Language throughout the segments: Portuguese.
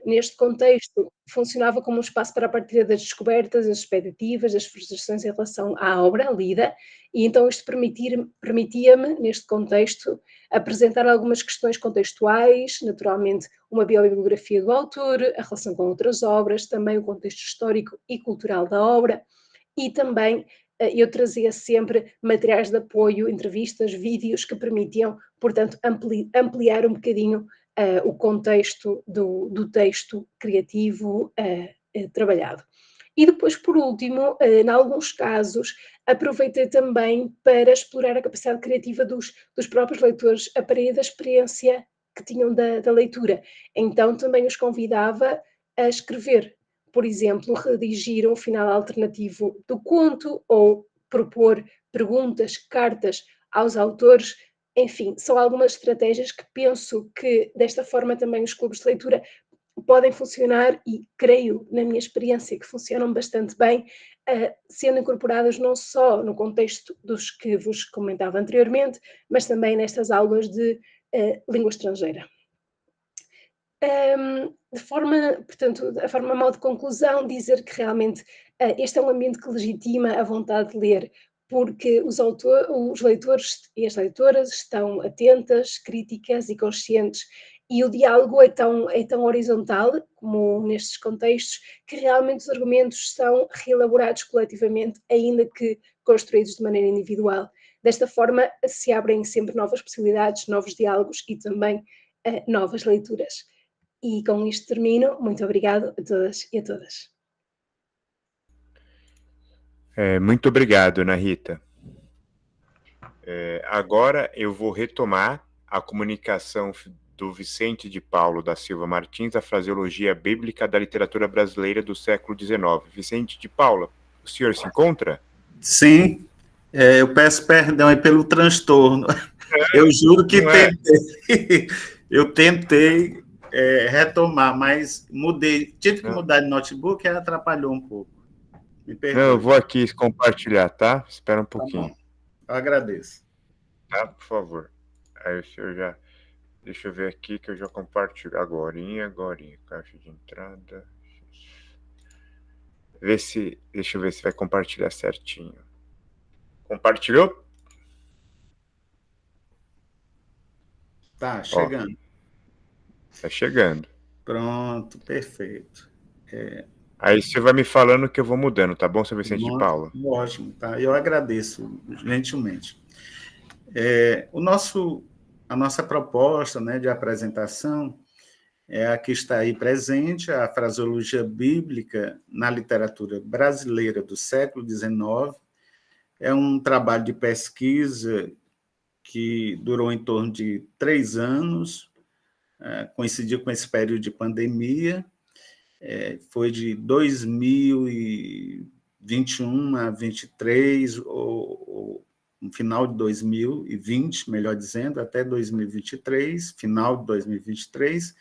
neste contexto, funcionava como um espaço para a partilha das descobertas, das expectativas, das frustrações em relação à obra lida, e então isto permitia-me, neste contexto, apresentar algumas questões contextuais, naturalmente uma biobibliografia do autor, a relação com outras obras, também o contexto histórico e cultural da obra, e também eu trazia sempre materiais de apoio, entrevistas, vídeos que permitiam, portanto, ampliar um bocadinho o contexto do texto criativo trabalhado. E depois, por último, em alguns casos, aproveitei também para explorar a capacidade criativa dos próprios leitores a partir da experiência que tinham da leitura. Então, também os convidava a escrever, por exemplo, redigir um final alternativo do conto ou propor perguntas, cartas aos autores. Enfim, são algumas estratégias que penso que desta forma também os clubes de leitura podem funcionar e creio, na minha experiência, que funcionam bastante bem, sendo incorporadas não só no contexto dos que vos comentava anteriormente, mas também nestas aulas de língua estrangeira. De forma, portanto, a forma mal de conclusão, dizer que realmente este é um ambiente que legitima a vontade de ler, porque os leitores e as leitoras estão atentas, críticas e conscientes, e o diálogo é tão horizontal, como nestes contextos, que realmente os argumentos são reelaborados coletivamente, ainda que construídos de maneira individual. Desta forma, se abrem sempre novas possibilidades, novos diálogos e também novas leituras. E com isto termino. Muito obrigado a todas e a todas. Muito obrigado, Ana Rita. Agora eu vou retomar a comunicação do Vicente de Paulo da Silva Martins, a fraseologia bíblica da literatura brasileira do século XIX. Vicente de Paula, o senhor se encontra? Sim, eu peço perdão aí pelo transtorno. Eu juro que tentei. Eu tentei retomar, mas tive que mudar de notebook e atrapalhou um pouco. Me perdoe. Não, eu vou aqui compartilhar, tá? Espera um pouquinho. Tá bom. Eu agradeço. Tá, por favor. Aí o senhor já... Deixa eu ver aqui que eu já compartilho. Agorinha. Caixa de entrada. Deixa eu ver se vai compartilhar certinho. Compartilhou? Tá, chegando. Tá chegando. Pronto, perfeito. Aí você vai me falando que eu vou mudando, tá bom, seu Vicente de Paula? Ótimo, tá? Eu agradeço gentilmente. A nossa proposta, né, de apresentação é a que está aí presente, a fraseologia bíblica na literatura brasileira do século XIX. É um trabalho de pesquisa que durou em torno de 3 anos, coincidiu com esse período de pandemia, foi de 2021 a 2023, ou no final de 2020, melhor dizendo, até 2023, final de 2023,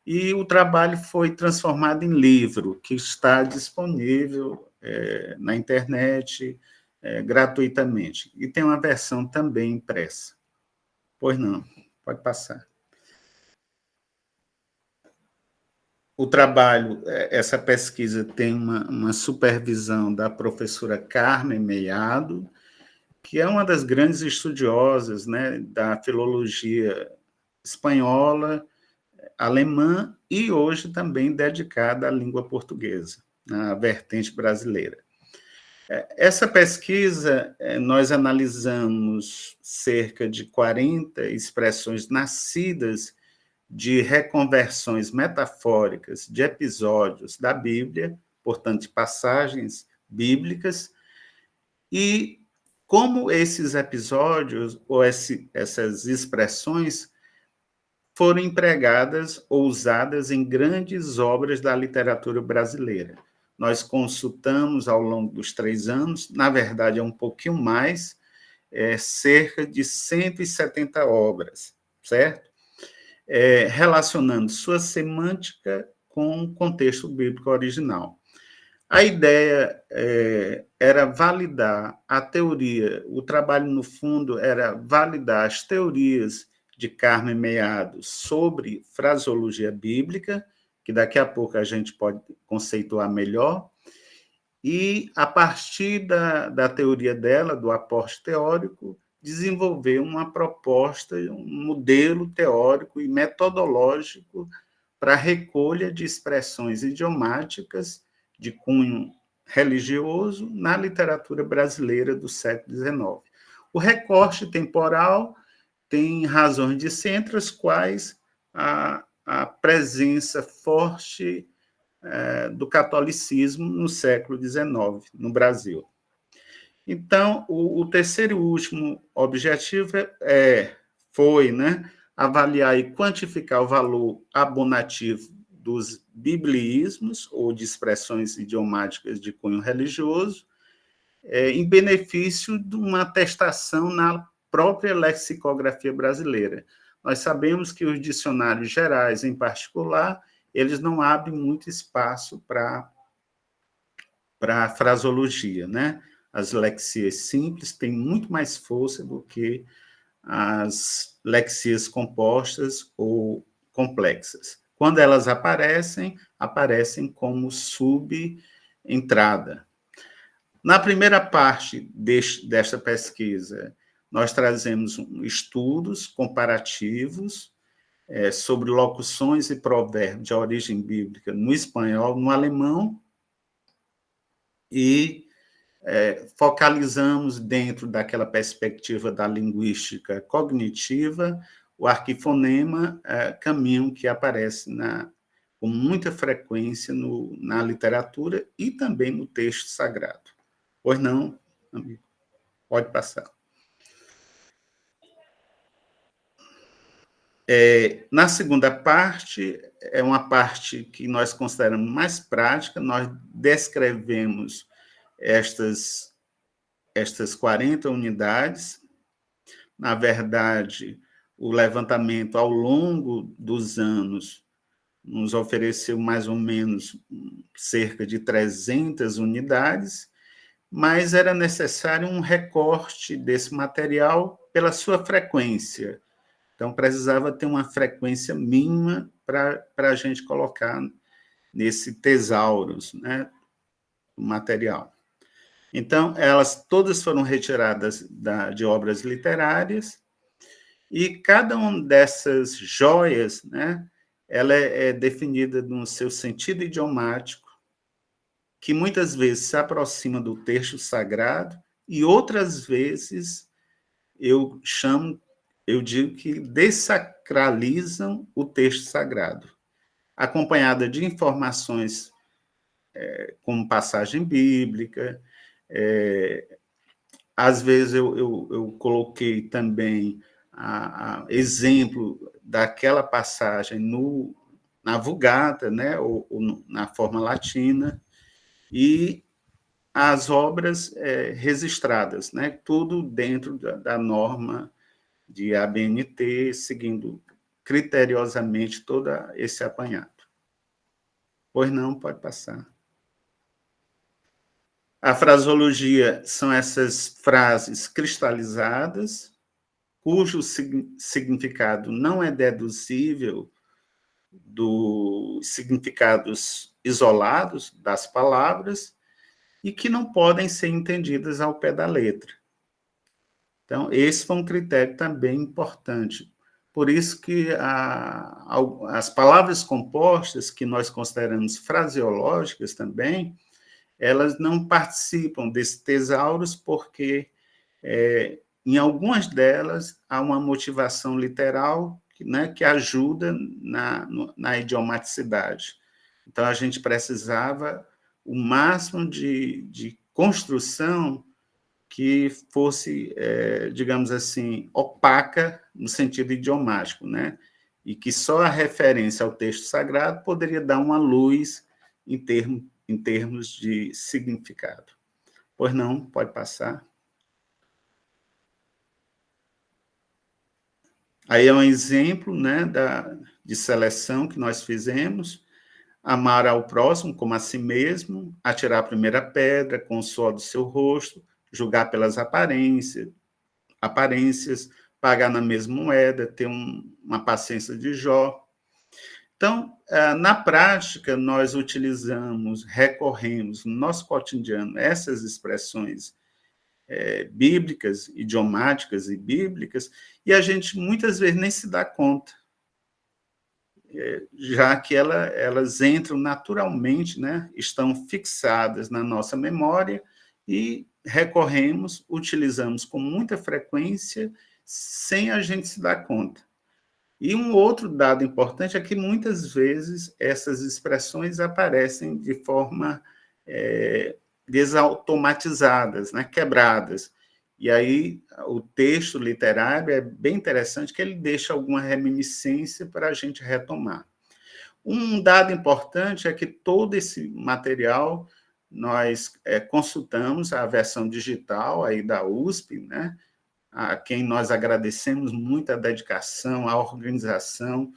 e o trabalho foi transformado em livro, que está disponível na internet gratuitamente, e tem uma versão também impressa. Pois não, pode passar. O trabalho, essa pesquisa tem uma supervisão da professora Carmen Meiado, que é uma das grandes estudiosas, né, da filologia espanhola, alemã e hoje também dedicada à língua portuguesa, na vertente brasileira. Essa pesquisa, nós analisamos cerca de 40 expressões nascidas de reconversões metafóricas de episódios da Bíblia, portanto, de passagens bíblicas, e como esses episódios ou essas expressões foram empregadas ou usadas em grandes obras da literatura brasileira. Nós consultamos ao longo dos 3 anos, na verdade é um pouquinho mais, cerca de 170 obras, certo? Relacionando sua semântica com o contexto bíblico original. A ideia era validar a teoria, o trabalho, no fundo, era validar as teorias de Carmen Meiado sobre fraseologia bíblica, que daqui a pouco a gente pode conceituar melhor, e, a partir da teoria dela, do aporte teórico, desenvolver uma proposta, um modelo teórico e metodológico para a recolha de expressões idiomáticas de cunho religioso na literatura brasileira do século XIX. O recorte temporal tem razões de ser, entre as quais a presença forte do catolicismo no século XIX, no Brasil. Então, o terceiro e último objetivo foi, né, avaliar e quantificar o valor abonativo dos bibliísmos, ou de expressões idiomáticas de cunho religioso, em benefício de uma atestação na própria lexicografia brasileira. Nós sabemos que os dicionários gerais, em particular, eles não abrem muito espaço para a fraseologia, né? As lexias simples têm muito mais força do que as lexias compostas ou complexas. Quando elas aparecem como subentrada. Na primeira parte desta pesquisa, nós trazemos estudos comparativos sobre locuções e provérbios de origem bíblica no espanhol, no alemão, e focalizamos dentro daquela perspectiva da linguística cognitiva o arquifonema caminho, que aparece com muita frequência na literatura e também no texto sagrado. Pois não, amigo? Pode passar. Na segunda parte, é uma parte que nós consideramos mais prática, nós descrevemos estas 40 unidades. Na verdade, o levantamento, ao longo dos anos, nos ofereceu mais ou menos cerca de 300 unidades, mas era necessário um recorte desse material pela sua frequência. Então, precisava ter uma frequência mínima para a gente colocar nesse tesaurus, né, o material. Então, elas todas foram retiradas de obras literárias, e cada uma dessas joias, né, ela é definida no seu sentido idiomático, que muitas vezes se aproxima do texto sagrado, e outras vezes eu digo que desacralizam o texto sagrado, acompanhada de informações como passagem bíblica. Às vezes eu coloquei também exemplo daquela passagem na Vulgata, né, ou na forma latina, e as obras registradas, né, tudo dentro da norma de ABNT, seguindo criteriosamente todo esse apanhado. Pois não, pode passar. A fraseologia são essas frases cristalizadas, cujo significado não é deduzível dos significados isolados das palavras e que não podem ser entendidas ao pé da letra. Então, esse foi um critério também importante. Por isso que as palavras compostas, que nós consideramos fraseológicas também, elas não participam desse tesaurus porque, em algumas delas, há uma motivação literal, né, que ajuda na idiomaticidade. Então, a gente precisava o máximo de construção que fosse, digamos assim, opaca no sentido idiomático, né? E que só a referência ao texto sagrado poderia dar uma luz em termos de significado. Pois não, pode passar. Aí é um exemplo, né, de seleção que nós fizemos: amar ao próximo como a si mesmo, atirar a primeira pedra com o suor do seu rosto, julgar pelas aparências, pagar na mesma moeda, ter uma paciência de Jó. Então, na prática, nós recorremos no nosso cotidiano essas expressões bíblicas, idiomáticas e bíblicas, e a gente muitas vezes nem se dá conta, já que elas entram naturalmente, né, estão fixadas na nossa memória e recorremos, utilizamos com muita frequência, sem a gente se dar conta. E um outro dado importante é que muitas vezes essas expressões aparecem de forma desautomatizadas, né, quebradas. E aí o texto literário é bem interessante, que ele deixa alguma reminiscência para a gente retomar. Um dado importante é que todo esse material nós consultamos a versão digital aí da USP, né, a quem nós agradecemos muito a dedicação, a organização,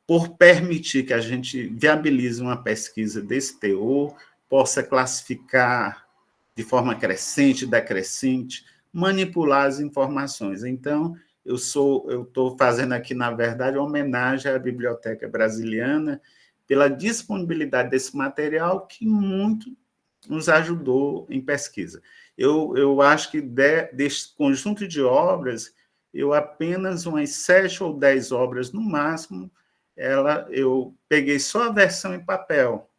por permitir que a gente viabilize uma pesquisa desse teor, possa classificar de forma crescente, decrescente, manipular as informações. Então, eu estou fazendo aqui, na verdade, uma homenagem à Biblioteca Brasiliana pela disponibilidade desse material que muito nos ajudou em pesquisa. Eu acho que desse conjunto de obras, eu apenas umas 7 ou 10 obras no máximo, eu peguei só a versão em papel,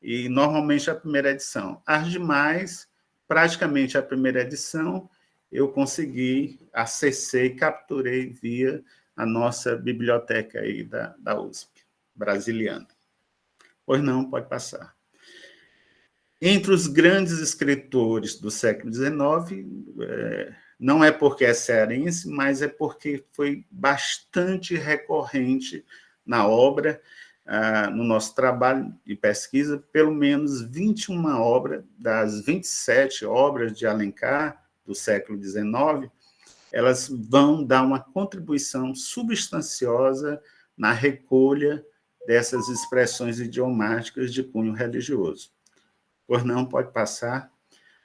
e normalmente a primeira edição. As demais, praticamente a primeira edição, eu consegui, acessei, capturei via a nossa biblioteca aí da USP, brasiliana. Pois não, pode passar. Entre os grandes escritores do século XIX, não é porque é cearense, mas é porque foi bastante recorrente na obra, no nosso trabalho de pesquisa, pelo menos 21 obras das 27 obras de Alencar do século XIX, elas vão dar uma contribuição substanciosa na recolha dessas expressões idiomáticas de cunho religioso. Pois não, pode passar.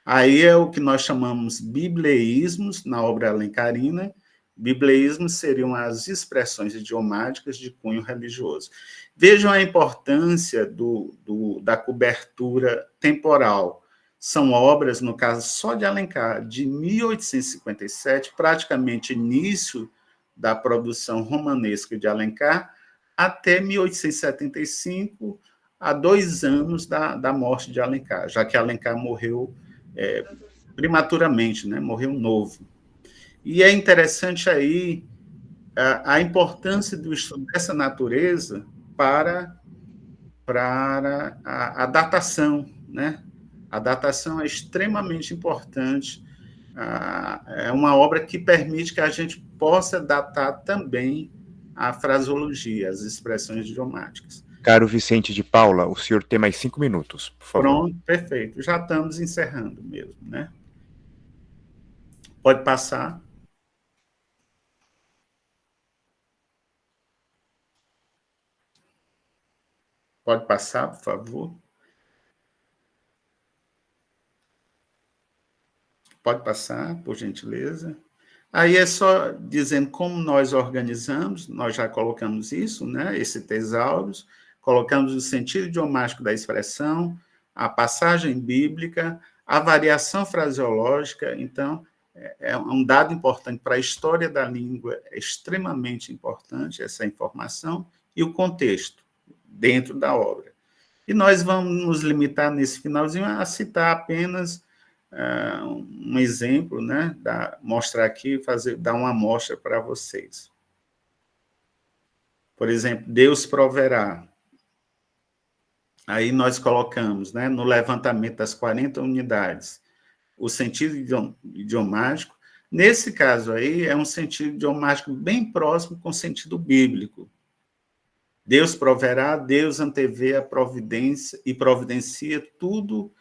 Aí é o que nós chamamos bibleísmos na obra alencarina. Bibleísmos seriam as expressões idiomáticas de cunho religioso. Vejam a importância da cobertura temporal. São obras, no caso só de Alencar, de 1857, praticamente início da produção romanesca de Alencar, até 1875, há 2 anos da morte de Alencar, já que Alencar morreu prematuramente, né? Morreu novo. E é interessante aí a importância do estudo dessa natureza para a datação, né? A datação é extremamente importante. É uma obra que permite que a gente possa datar também a fraseologia, as expressões idiomáticas. Caro Vicente de Paula, o senhor tem mais 5 minutos, por favor. Pronto, perfeito. Já estamos encerrando mesmo, né? Pode passar. Pode passar, por favor. Pode passar, por gentileza. Aí é só dizendo como nós organizamos, nós já colocamos isso, né? Esse tesaurus, colocamos o sentido idiomático da expressão, a passagem bíblica, a variação fraseológica. Então, é um dado importante para a história da língua, é extremamente importante essa informação, e o contexto dentro da obra. E nós vamos nos limitar nesse finalzinho a citar apenas um exemplo, né? Mostrar aqui, dar uma amostra para vocês. Por exemplo, Deus proverá. Aí nós colocamos, né, no levantamento das 40 unidades, o sentido idiomático. Nesse caso aí, é um sentido idiomático bem próximo com o sentido bíblico. Deus proverá, Deus antevê a providência e providencia tudo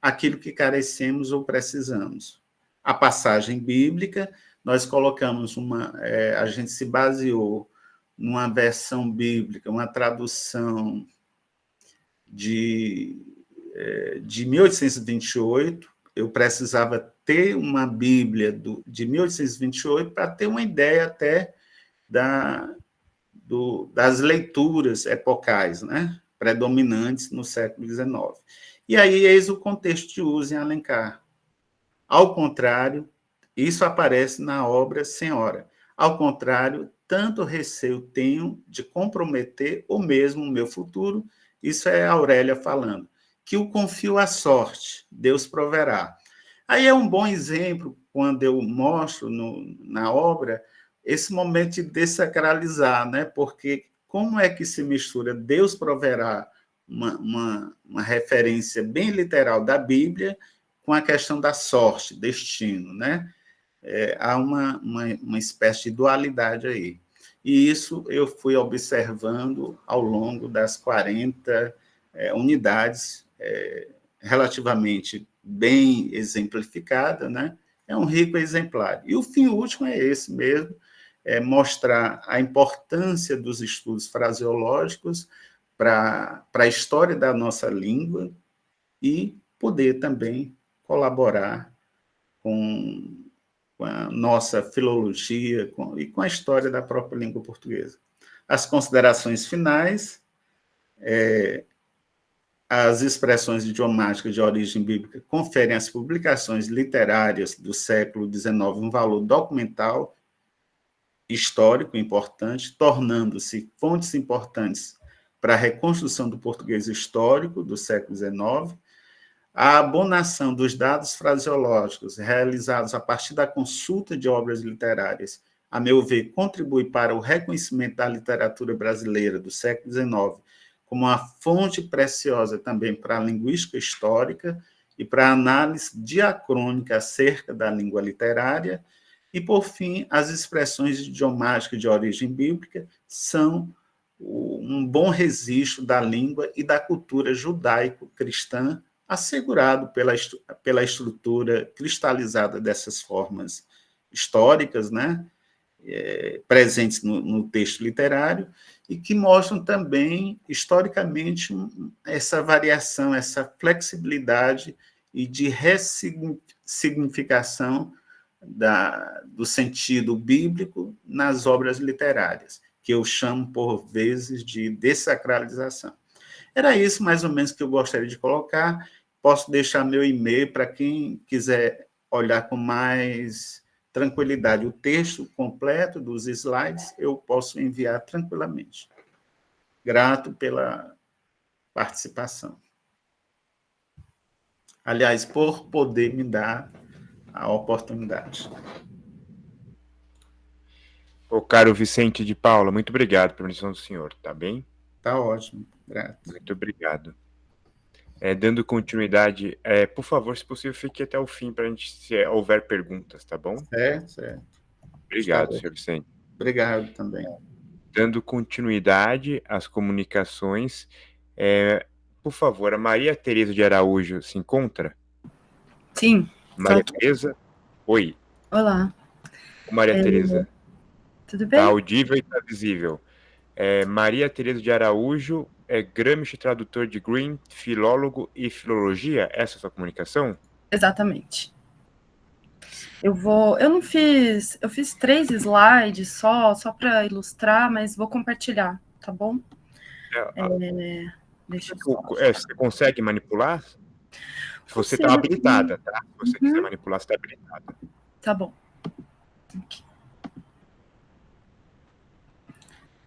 aquilo que carecemos ou precisamos. A passagem bíblica, nós colocamos a gente se baseou numa versão bíblica, uma tradução de 1828. Eu precisava ter uma Bíblia de 1828 para ter uma ideia até das leituras epocais, né, predominantes no século XIX. E aí, eis o contexto de uso em Alencar. Ao contrário, isso aparece na obra Senhora. Ao contrário, tanto receio tenho de comprometer ou mesmo o meu futuro, isso é Aurélia falando, que o confio à sorte, Deus proverá. Aí é um bom exemplo, quando eu mostro na obra, esse momento de desacralizar, né? Porque como é que se mistura Deus proverá, uma referência bem literal da Bíblia, com a questão da sorte, destino, né? Há uma espécie de dualidade aí. E isso eu fui observando ao longo das 40 unidades, relativamente bem exemplificada, né? É um rico exemplar. E o fim último é esse mesmo, mostrar a importância dos estudos fraseológicos para a história da nossa língua e poder também colaborar com a nossa filologia e com a história da própria língua portuguesa. As considerações finais, as expressões idiomáticas de origem bíblica conferem às publicações literárias do século XIX um valor documental, histórico importante, tornando-se fontes importantes para a reconstrução do português histórico do século XIX. A abonação dos dados fraseológicos realizados a partir da consulta de obras literárias, a meu ver, contribui para o reconhecimento da literatura brasileira do século XIX como uma fonte preciosa também para a linguística histórica e para a análise diacrônica acerca da língua literária. E, por fim, as expressões idiomáticas de origem bíblica são um bom registro da língua e da cultura judaico-cristã, assegurado pela estrutura cristalizada dessas formas históricas, né, presentes no texto literário, e que mostram também, historicamente, essa variação, essa flexibilidade e de ressignificação do sentido bíblico nas obras literárias, que eu chamo, por vezes, de dessacralização. Era isso, mais ou menos, que eu gostaria de colocar. Posso deixar meu e-mail para quem quiser olhar com mais tranquilidade o texto completo dos slides, eu posso enviar tranquilamente. Grato pela participação. Aliás, por poder me dar a oportunidade. Ô, caro Vicente de Paula, muito obrigado pela lição do senhor, tá bem? Tá ótimo, grato. Muito obrigado. Dando continuidade, por favor, se possível, fique até o fim para a gente, se houver perguntas, tá bom? Certo. Obrigado, senhor Vicente. Obrigado também. Dando continuidade às comunicações, por favor, a Maria Tereza de Araújo se encontra? Sim. Maria Tereza, oi. Olá. Maria Tereza. Tudo bem? Está audível e está visível. Maria Tereza de Araújo Gramsci, tradutor de Green, filólogo e filologia, essa é a sua comunicação? Exatamente. Eu fiz 3 slides só para ilustrar, mas vou compartilhar, tá bom? Deixa eu só... Você consegue manipular? Se você está habilitada, tá? Se você quiser manipular, você está habilitada. Tá bom. Aqui.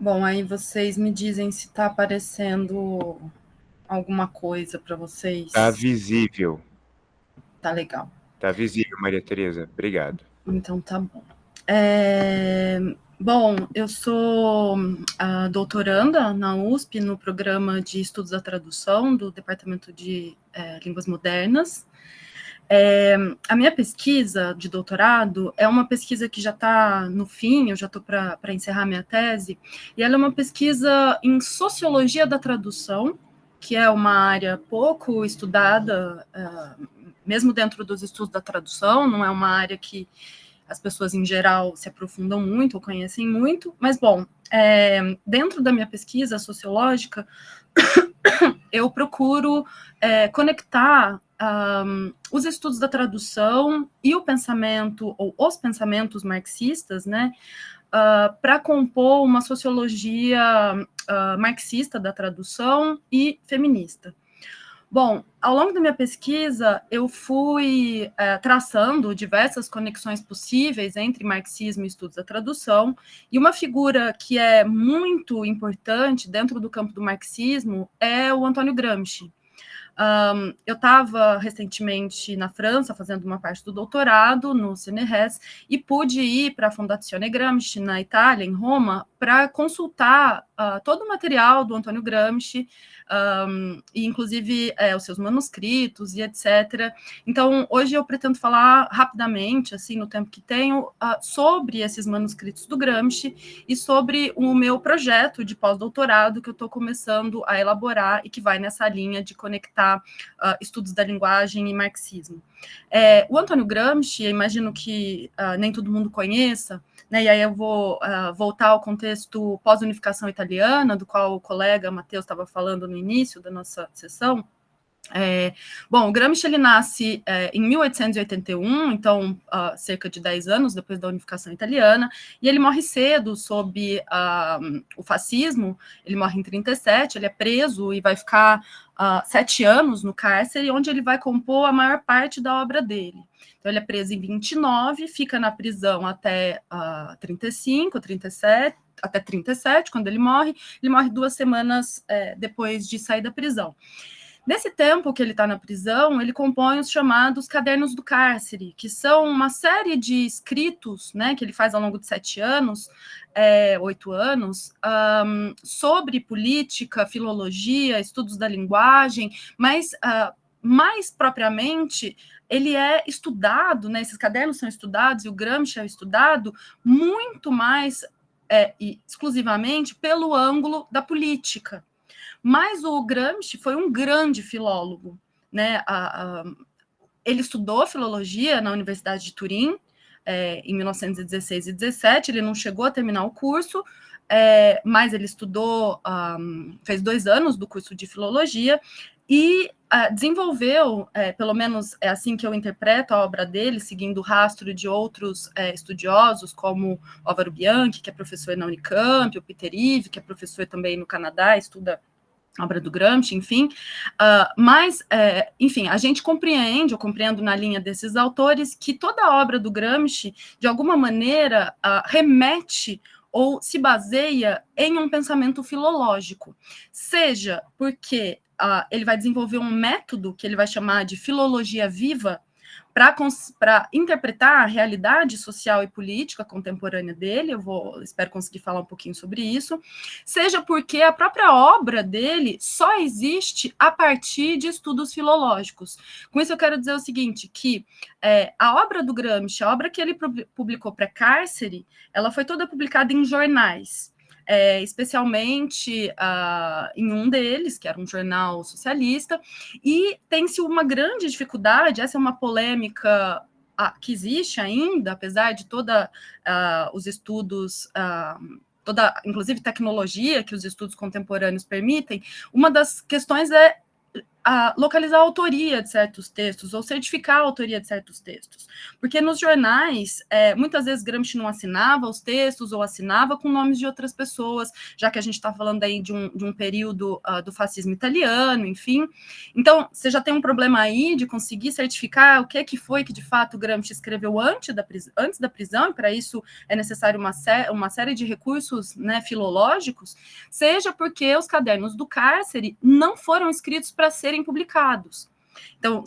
Bom, aí vocês me dizem se está aparecendo alguma coisa para vocês. Está visível. Tá legal. Está visível, Maria Tereza. Obrigado. Então tá bom. Bom, eu sou doutoranda na USP no programa de Estudos da Tradução do Departamento de Línguas Modernas. A minha pesquisa de doutorado é uma pesquisa que já está no fim, eu já estou para encerrar minha tese, e ela é uma pesquisa em sociologia da tradução, que é uma área pouco estudada, mesmo dentro dos estudos da tradução, não é uma área que as pessoas em geral se aprofundam muito ou conhecem muito, mas, bom, dentro da minha pesquisa sociológica, eu procuro conectar os estudos da tradução e o pensamento, ou os pensamentos marxistas, né, para compor uma sociologia marxista da tradução e feminista. Bom, ao longo da minha pesquisa, eu fui traçando diversas conexões possíveis entre marxismo e estudos da tradução, e uma figura que é muito importante dentro do campo do marxismo é o Antônio Gramsci. Eu estava recentemente na França fazendo uma parte do doutorado no CNRS e pude ir para a Fondazione Gramsci na Itália, em Roma, para consultar todo o material do Antônio Gramsci, e inclusive os seus manuscritos e etc. Então, hoje eu pretendo falar rapidamente, assim, no tempo que tenho, sobre esses manuscritos do Gramsci e sobre o meu projeto de pós-doutorado que eu estou começando a elaborar e que vai nessa linha de conectar estudos da linguagem e marxismo. O Antônio Gramsci, eu imagino que nem todo mundo conheça, né, e aí eu vou voltar ao contexto pós-unificação italiana, do qual o colega Matheus estava falando no início da nossa sessão. Bom, o Gramsci ele nasce em 1881, então cerca de 10 anos depois da unificação italiana, e ele morre cedo sob o fascismo. Ele morre em 37, ele é preso e vai ficar 7 anos no cárcere, onde ele vai compor a maior parte da obra dele. Então, ele é preso em 29, fica na prisão até 35, 37, até 37, quando ele morre 2 semanas depois de sair da prisão. Nesse tempo que ele está na prisão, ele compõe os chamados Cadernos do Cárcere, que são uma série de escritos, né, que ele faz ao longo de 7 anos, 8 anos, sobre política, filologia, estudos da linguagem, mas mais propriamente ele é estudado, né, esses cadernos são estudados, e o Gramsci é estudado muito mais e exclusivamente pelo ângulo da política. Mas o Gramsci foi um grande filólogo, né? Ele estudou filologia na Universidade de Turim, em 1916 e 17, ele não chegou a terminar o curso, mas ele estudou, fez 2 anos do curso de filologia, e desenvolveu, pelo menos é assim que eu interpreto a obra dele, seguindo o rastro de outros estudiosos, como Álvaro Bianchi, que é professor na Unicamp, o Peter Ive, que é professor também no Canadá, estuda a obra do Gramsci, enfim, mas, enfim, a gente compreende, eu compreendo na linha desses autores, que toda a obra do Gramsci, de alguma maneira, remete ou se baseia em um pensamento filológico, seja porque ele vai desenvolver um método que ele vai chamar de filologia viva, para interpretar a realidade social e política contemporânea dele, espero conseguir falar um pouquinho sobre isso, seja porque a própria obra dele só existe a partir de estudos filológicos. Com isso eu quero dizer o seguinte, que a obra do Gramsci, a obra que ele publicou para cárcere, ela foi toda publicada em jornais, especialmente em um deles, que era um jornal socialista, e tem-se uma grande dificuldade, essa é uma polêmica que existe ainda, apesar de toda os estudos, toda, inclusive, tecnologia que os estudos contemporâneos permitem, uma das questões é localizar a autoria de certos textos ou certificar a autoria de certos textos. Porque nos jornais, muitas vezes Gramsci não assinava os textos ou assinava com nomes de outras pessoas, já que a gente está falando aí de um período do fascismo italiano, enfim. Então, você já tem um problema aí de conseguir certificar o que foi que, de fato, Gramsci escreveu antes da prisão, e para isso é necessário uma série de recursos, né, filológicos, seja porque os cadernos do cárcere não foram escritos para serem publicados. Então,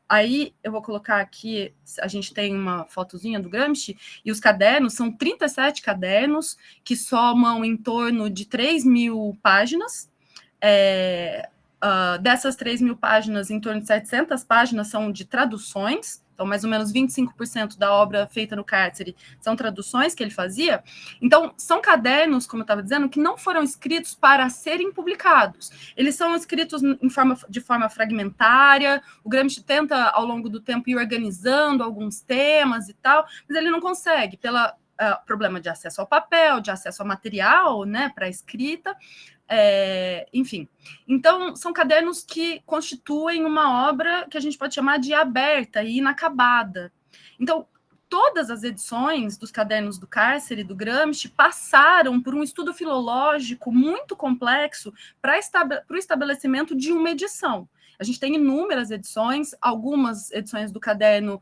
aí eu vou colocar aqui, a gente tem uma fotozinha do Gramsci, e os cadernos são 37 cadernos, que somam em torno de 3.000 páginas. Dessas 3.000 páginas, em torno de 700 páginas são de traduções, então mais ou menos 25% da obra feita no cárcere são traduções que ele fazia. Então, são cadernos, como eu estava dizendo, que não foram escritos para serem publicados. Eles são escritos de forma fragmentária, o Gramsci tenta, ao longo do tempo, ir organizando alguns temas e tal, mas ele não consegue, pelo problema de acesso ao papel, de acesso ao material, né, para a escrita, enfim. Então, são cadernos que constituem uma obra que a gente pode chamar de aberta e inacabada. Então, todas as edições dos Cadernos do Cárcere e do Gramsci passaram por um estudo filológico muito complexo para o estabelecimento de uma edição. A gente tem inúmeras edições, algumas edições do caderno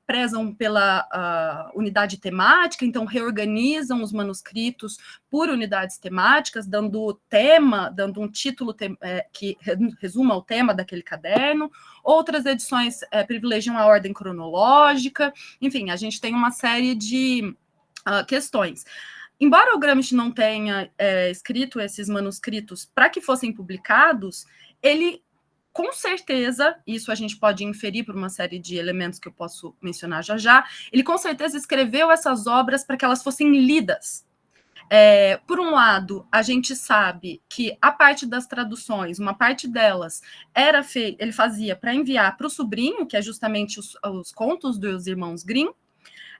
prezam pela unidade temática, então reorganizam os manuscritos por unidades temáticas, dando tema, dando um título que resuma o tema daquele caderno. Outras edições privilegiam a ordem cronológica. Enfim, a gente tem uma série de questões. Embora o Gramsci não tenha escrito esses manuscritos para que fossem publicados, ele, com certeza, isso a gente pode inferir por uma série de elementos que eu posso mencionar já, ele com certeza escreveu essas obras para que elas fossem lidas. Por um lado, a gente sabe que a parte das traduções, uma parte delas ele fazia para enviar para o sobrinho, que é justamente os contos dos irmãos Grimm.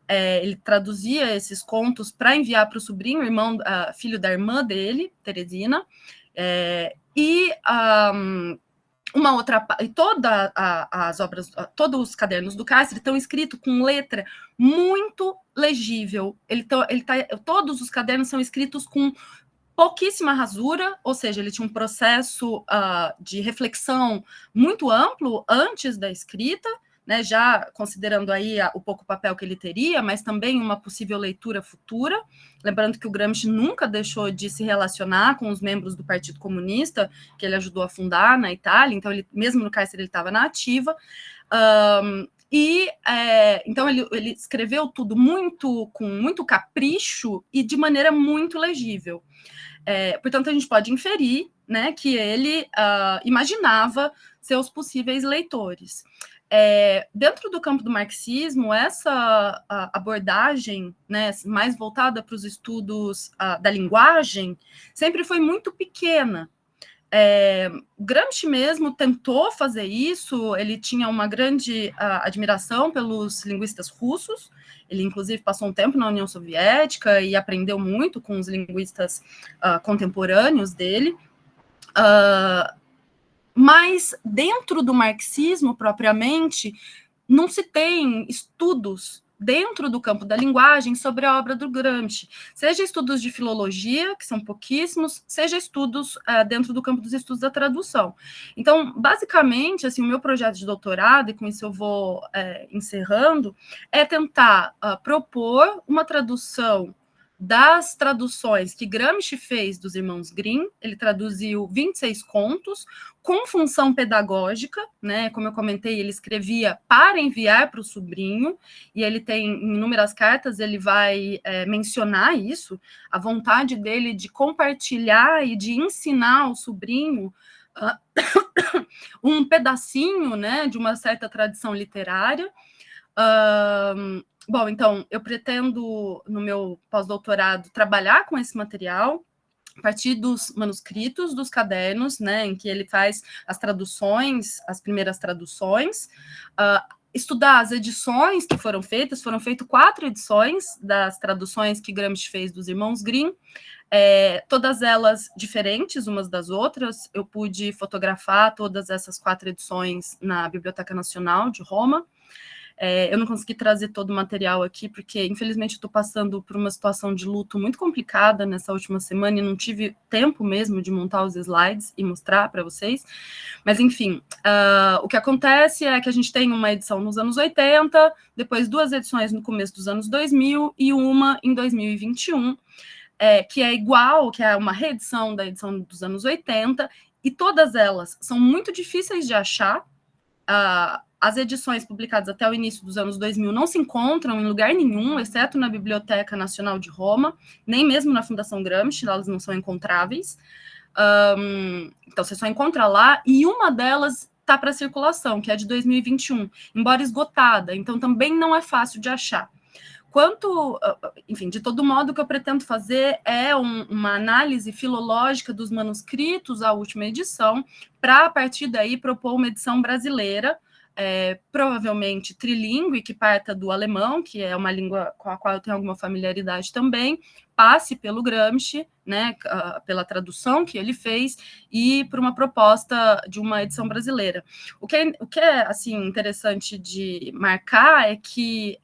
Ele traduzia esses contos para enviar para o sobrinho, filho da irmã dele, Teresina, uma outra, e as obras, todos os cadernos do Cárcere estão escritos com letra muito legível. Todos os cadernos são escritos com pouquíssima rasura, ou seja, ele tinha um processo de reflexão muito amplo antes da escrita, né, já considerando aí o pouco papel que ele teria, mas também uma possível leitura futura. Lembrando que o Gramsci nunca deixou de se relacionar com os membros do Partido Comunista, que ele ajudou a fundar na Itália, então ele, mesmo no cárcere, ele estava na ativa. Então ele escreveu tudo com muito capricho e de maneira muito legível. Portanto, a gente pode inferir, né, que ele imaginava seus possíveis leitores. Dentro do campo do marxismo, essa abordagem, né, mais voltada para os estudos da linguagem sempre foi muito pequena. Gramsci mesmo tentou fazer isso, ele tinha uma grande admiração pelos linguistas russos, ele inclusive passou um tempo na União Soviética e aprendeu muito com os linguistas contemporâneos dele, mas dentro do marxismo propriamente não se tem estudos dentro do campo da linguagem sobre a obra do Gramsci, seja estudos de filologia, que são pouquíssimos, seja estudos dentro do campo dos estudos da tradução. Então, basicamente, assim, o meu projeto de doutorado, e com isso eu vou encerrando, é tentar propor uma tradução das traduções que Gramsci fez dos irmãos Grimm. Ele traduziu 26 contos com função pedagógica, né? Como eu comentei, ele escrevia para enviar para o sobrinho, e ele tem, em inúmeras cartas, ele vai mencionar isso, a vontade dele de compartilhar e de ensinar ao sobrinho um pedacinho, né, de uma certa tradição literária. Bom, então, eu pretendo, no meu pós-doutorado, trabalhar com esse material, a partir dos manuscritos dos cadernos, né, em que ele faz as traduções, as primeiras traduções, estudar as edições que foram feitas 4 edições das traduções que Gramsci fez dos irmãos Grimm, todas elas diferentes umas das outras. Eu pude fotografar todas essas 4 edições na Biblioteca Nacional de Roma. Eu não consegui trazer todo o material aqui, porque, infelizmente, estou passando por uma situação de luto muito complicada nessa última semana e não tive tempo mesmo de montar os slides e mostrar para vocês. Mas, enfim, o que acontece é que a gente tem uma edição nos anos 80, depois 2 edições no começo dos anos 2000 e uma em 2021, que é igual, que é uma reedição da edição dos anos 80, e todas elas são muito difíceis de achar. As edições publicadas até o início dos anos 2000 não se encontram em lugar nenhum, exceto na Biblioteca Nacional de Roma, nem mesmo na Fundação Gramsci, elas não são encontráveis. Então, você só encontra lá, e uma delas está para circulação, que é de 2021, embora esgotada, então também não é fácil de achar. Enfim, de todo modo, o que eu pretendo fazer é uma análise filológica dos manuscritos à última edição, para, a partir daí, propor uma edição brasileira, provavelmente trilíngue, que parta do alemão, que é uma língua com a qual eu tenho alguma familiaridade também, passe pelo Gramsci, né, pela tradução que ele fez, e por uma proposta de uma edição brasileira. O que é assim, interessante de marcar é que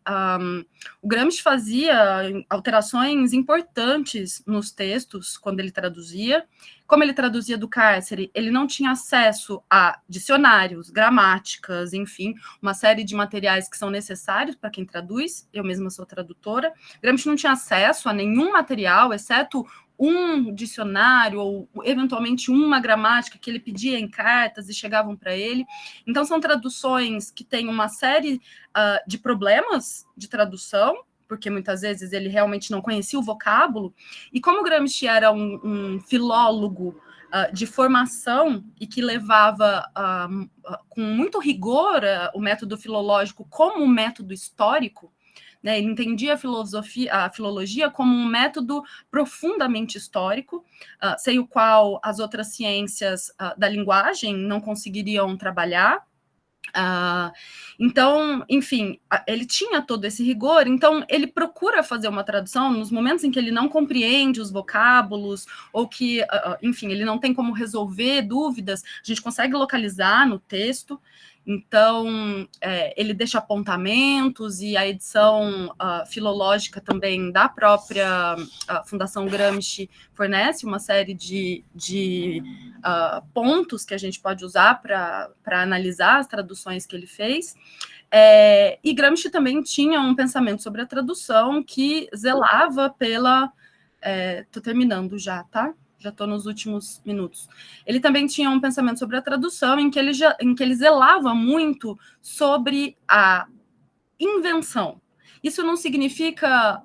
o Gramsci fazia alterações importantes nos textos quando ele traduzia. Como ele traduzia do cárcere, ele não tinha acesso a dicionários, gramáticas, enfim, uma série de materiais que são necessários para quem traduz. Eu mesma sou tradutora. Gramsci não tinha acesso a nenhum material, exceto um dicionário ou, eventualmente, uma gramática que ele pedia em cartas e chegavam para ele. Então, são traduções que têm uma série de problemas de tradução, porque muitas vezes ele realmente não conhecia o vocábulo, e como Gramsci era um filólogo de formação e que levava com muito rigor o método filológico como um método histórico, né, ele entendia a filologia como um método profundamente histórico, sem o qual as outras ciências da linguagem não conseguiriam trabalhar. Então, enfim, ele tinha todo esse rigor, então ele procura fazer uma tradução nos momentos em que ele não compreende os vocábulos, ou que, enfim, ele não tem como resolver dúvidas, a gente consegue localizar no texto. Então, ele deixa apontamentos, e a edição filológica também da própria Fundação Gramsci fornece uma série de pontos que a gente pode usar para analisar as traduções que ele fez. E Gramsci também tinha um pensamento sobre a tradução que zelava pela... Estou terminando já, tá? Já estou nos últimos minutos. Ele também tinha um pensamento sobre a tradução em que ele zelava muito sobre a invenção. Isso não significa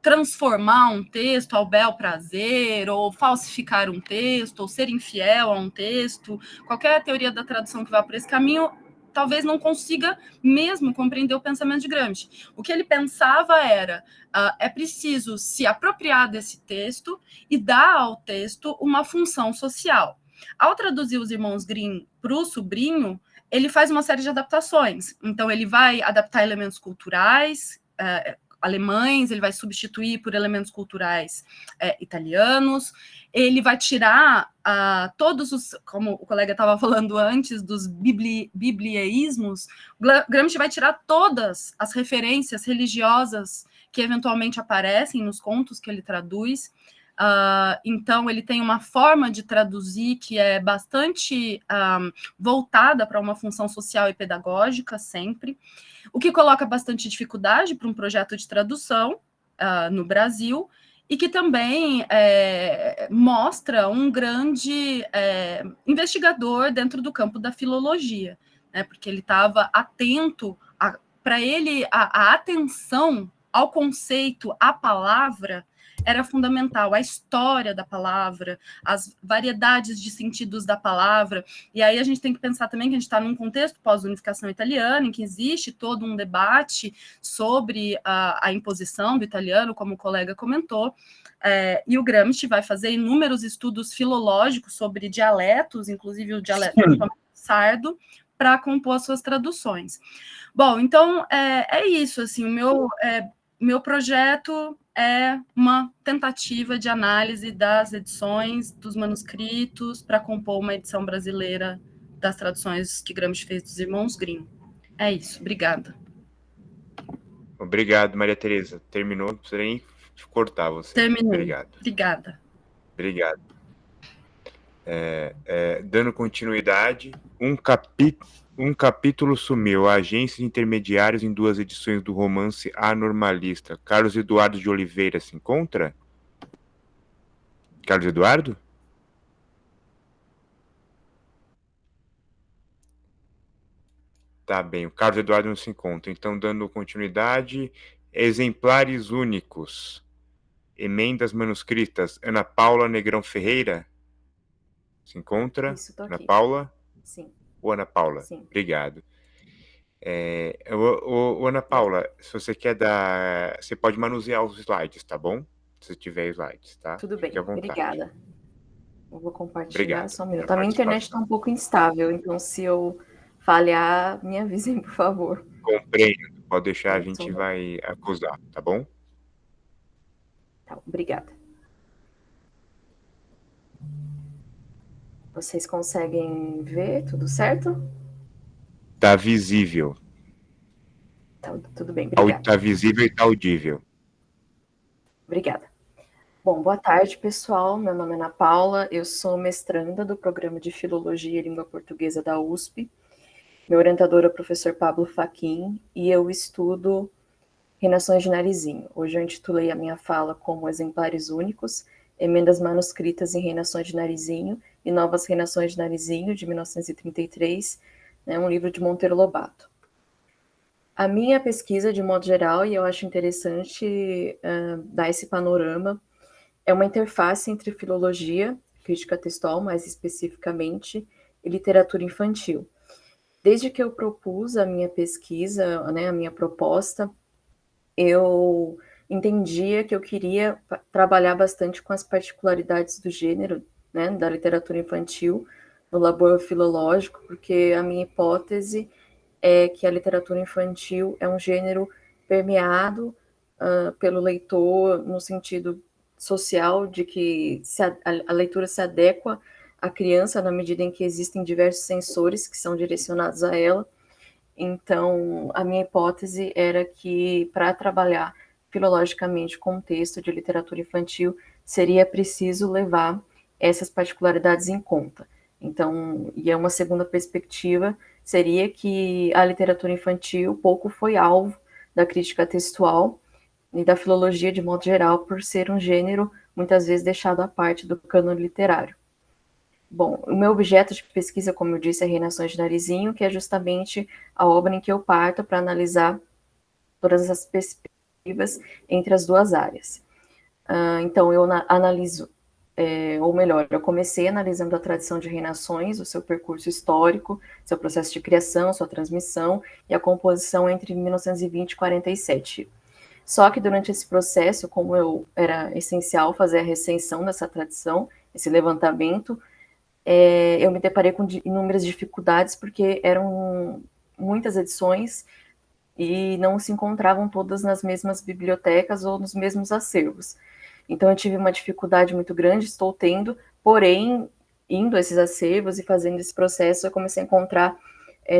transformar um texto ao bel prazer, ou falsificar um texto, ou ser infiel a um texto. Qualquer teoria da tradução que vá por esse caminho talvez não consiga mesmo compreender o pensamento de Gramsci. O que ele pensava era, é preciso se apropriar desse texto e dar ao texto uma função social. Ao traduzir Os Irmãos Grimm para o sobrinho, ele faz uma série de adaptações. Então, ele vai adaptar elementos culturais, alemães, ele vai substituir por elementos culturais italianos, ele vai tirar todos os, como o colega estava falando antes, dos biblieísmos. Gramsci vai tirar todas as referências religiosas que eventualmente aparecem nos contos que ele traduz. Então, ele tem uma forma de traduzir que é bastante voltada para uma função social e pedagógica, sempre, o que coloca bastante dificuldade para um projeto de tradução no Brasil, e que também mostra um grande investigador dentro do campo da filologia, né, porque ele estava atento, para ele, a atenção ao conceito, à palavra, era fundamental, a história da palavra, as variedades de sentidos da palavra. E aí a gente tem que pensar também que a gente está num contexto pós-unificação italiana, em que existe todo um debate sobre a imposição do italiano, como o colega comentou, e o Gramsci vai fazer inúmeros estudos filológicos sobre dialetos, inclusive o dialeto sardo, para compor as suas traduções. Bom, então é isso, assim, o meu projeto é uma tentativa de análise das edições, dos manuscritos, para compor uma edição brasileira das traduções que Gramsci fez dos Irmãos Grimm. É isso, obrigada. Obrigado, Maria Tereza. Terminou, não precisa nem cortar você. Terminei. Obrigado. Obrigada. Obrigado. Dando continuidade, um capítulo sumiu, a agência de intermediários em 2 edições do romance Anormalista. Carlos Eduardo de Oliveira se encontra? Carlos Eduardo? Tá bem, o Carlos Eduardo não se encontra. Então, dando continuidade, exemplares únicos. Emendas manuscritas. Ana Paula Negrão Ferreira? Se encontra? Isso, tô aqui. Ana Paula? Sim. Ou Ana Paula? Sim. Obrigado. Ana Paula, se você quer dar... Você pode manusear os slides, tá bom? Se tiver slides, tá? Tudo bem, obrigada. Eu vou compartilhar. Obrigado. Só um minuto. A minha internet está um pouco instável, então se eu falhar, me avisem, por favor. Compreendo. Pode deixar, a gente vai acusar, tá bom? Tá, obrigada. Vocês conseguem ver? Tudo certo? Tá visível. Tá, tudo bem, obrigada. Tá visível e tá audível. Obrigada. Bom, boa tarde, pessoal. Meu nome é Ana Paula, eu sou mestranda do Programa de Filologia e Língua Portuguesa da USP. Meu orientador é o professor Pablo Fachin e eu estudo Reinações de Narizinho. Hoje eu intitulei a minha fala como Exemplares Únicos, Emendas Manuscritas em Reinações de Narizinho e Novas Reinações de Narizinho, de 1933, né, um livro de Monteiro Lobato. A minha pesquisa, de modo geral, e eu acho interessante dar esse panorama, é uma interface entre filologia, crítica textual, mais especificamente, e literatura infantil. Desde que eu propus a minha pesquisa, né, a minha proposta, eu entendia que eu queria trabalhar bastante com as particularidades do gênero, né, da literatura infantil, no labor filológico, porque a minha hipótese é que a literatura infantil é um gênero permeado pelo leitor no sentido social, de que a leitura se adequa à criança na medida em que existem diversos sensores que são direcionados a ela. Então, a minha hipótese era que, para trabalhar filologicamente com um texto de literatura infantil, seria preciso levar essas particularidades em conta. Então, e é uma segunda perspectiva, seria que a literatura infantil pouco foi alvo da crítica textual e da filologia de modo geral, por ser um gênero muitas vezes deixado à parte do cânone literário. Bom, o meu objeto de pesquisa, como eu disse, é Reinações de Narizinho, que é justamente a obra em que eu parto para analisar todas as perspectivas entre as duas áreas. Então, eu analiso, ou melhor, eu comecei analisando a tradição de reinações, o seu percurso histórico, seu processo de criação, sua transmissão e a composição entre 1920 e 47. Só que durante esse processo, como era essencial fazer a recensão dessa tradição, esse levantamento, eu me deparei com inúmeras dificuldades, porque eram muitas edições e não se encontravam todas nas mesmas bibliotecas ou nos mesmos acervos. Então, eu tive uma dificuldade muito grande, estou tendo, porém, indo a esses acervos e fazendo esse processo, eu comecei a encontrar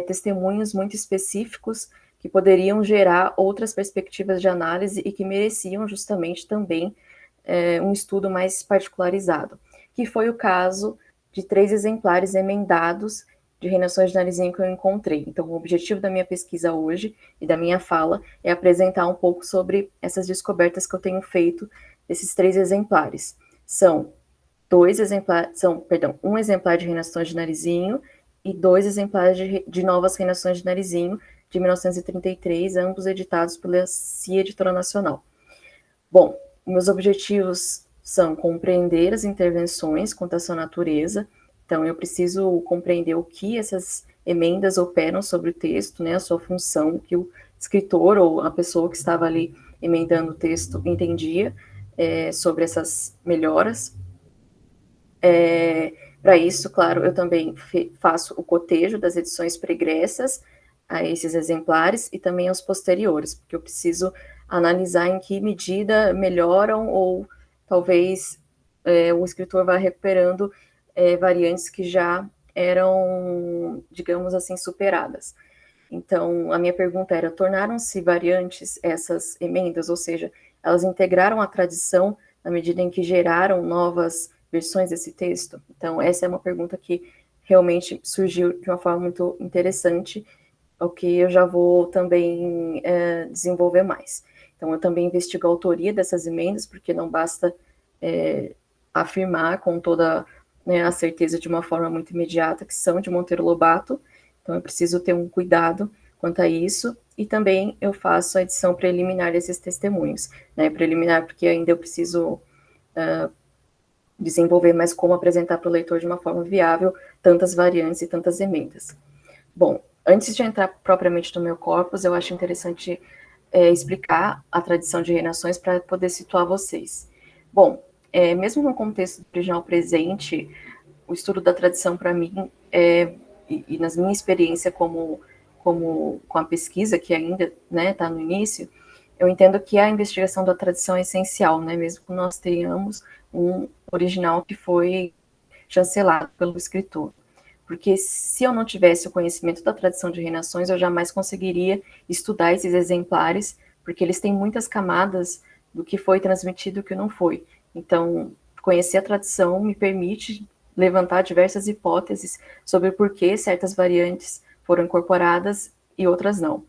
testemunhos muito específicos que poderiam gerar outras perspectivas de análise e que mereciam justamente também um estudo mais particularizado, que foi o caso de 3 exemplares emendados de Reinações de Narizinho que eu encontrei. Então, o objetivo da minha pesquisa hoje e da minha fala é apresentar um pouco sobre essas descobertas que eu tenho feito desses 3 exemplares. São um exemplar de Reinações de Narizinho e 2 exemplares de Novas Reinações de Narizinho, de 1933, ambos editados pela CIA Editora Nacional. Bom, meus objetivos são compreender as intervenções quanto à sua natureza. Então, eu preciso compreender o que essas emendas operam sobre o texto, né, a sua função, o que o escritor ou a pessoa que estava ali emendando o texto entendia sobre essas melhoras. Para isso, claro, eu também faço o cotejo das edições pregressas a esses exemplares e também aos posteriores, porque eu preciso analisar em que medida melhoram ou talvez o escritor vá recuperando variantes que já eram, digamos assim, superadas. Então, a minha pergunta era, tornaram-se variantes essas emendas, ou seja, elas integraram a tradição na medida em que geraram novas versões desse texto? Então, essa é uma pergunta que realmente surgiu de uma forma muito interessante, o que eu já vou também desenvolver mais. Então, eu também investigo a autoria dessas emendas, porque não basta afirmar com toda a certeza de uma forma muito imediata que são de Monteiro Lobato. Então, eu preciso ter um cuidado quanto a isso, e também eu faço a edição preliminar desses testemunhos, né, preliminar porque ainda eu preciso desenvolver mais como apresentar para o leitor de uma forma viável tantas variantes e tantas emendas. Bom, antes de entrar propriamente no meu corpus, eu acho interessante explicar a tradição de reinações para poder situar vocês. Bom, mesmo no contexto original presente, o estudo da tradição para mim, e na minha experiência com a pesquisa, que ainda está no início, eu entendo que a investigação da tradição é essencial, né, mesmo que nós tenhamos um original que foi chancelado pelo escritor. Porque se eu não tivesse o conhecimento da tradição de reinações, eu jamais conseguiria estudar esses exemplares, porque eles têm muitas camadas do que foi transmitido e o que não foi. Então, conhecer a tradição me permite levantar diversas hipóteses sobre por que certas variantes foram incorporadas e outras não.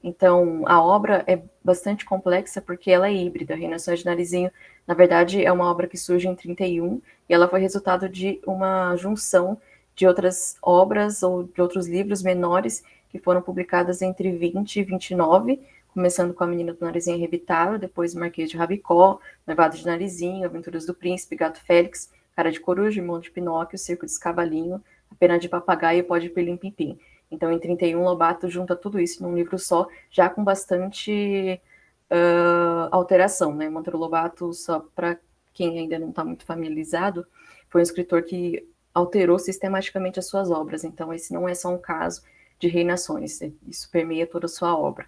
Então, a obra é bastante complexa porque ela é híbrida. Reinações de Narizinho, na verdade, é uma obra que surge em 31 e ela foi resultado de uma junção de outras obras ou de outros livros menores que foram publicadas entre 20 e 29, começando com A Menina do Narizinho Arrebitado, depois Marquês de Rabicó, Noivado de Narizinho, Aventuras do Príncipe, Gato Félix, Cara de Coruja, Irmão de Pinóquio, Circo de Escavalinho, A Pena de Papagaio e Pó de Pirlim Pimpim. Então, em 31, Lobato junta tudo isso num livro só, já com bastante alteração, né? Monteiro Lobato, só para quem ainda não está muito familiarizado, foi um escritor que alterou sistematicamente as suas obras. Então, esse não é só um caso de reinações, isso permeia toda a sua obra.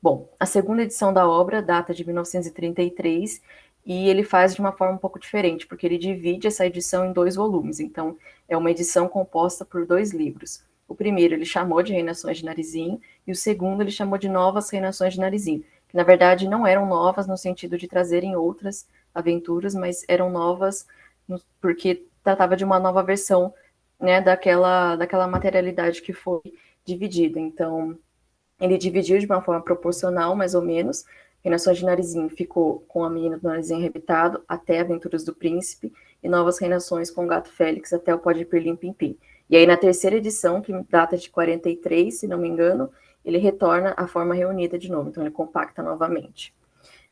Bom, a segunda edição da obra data de 1933 e ele faz de uma forma um pouco diferente, porque ele divide essa edição em 2 volumes. Então, é uma edição composta por 2 livros. O primeiro ele chamou de Reinações de Narizinho e o segundo ele chamou de Novas Reinações de Narizinho, que na verdade não eram novas no sentido de trazerem outras aventuras, mas eram novas porque tratava de uma nova versão, né, daquela materialidade que foi dividida. Então, ele dividiu de uma forma proporcional, mais ou menos. Reinações de Narizinho ficou com A Menina do Narizinho Arrebitado até Aventuras do Príncipe e Novas Reinações com o Gato Félix até o Pó de Pirlim Pimpim. E aí, na terceira edição, que data de 43, se não me engano, ele retorna à forma reunida de novo, então ele compacta novamente.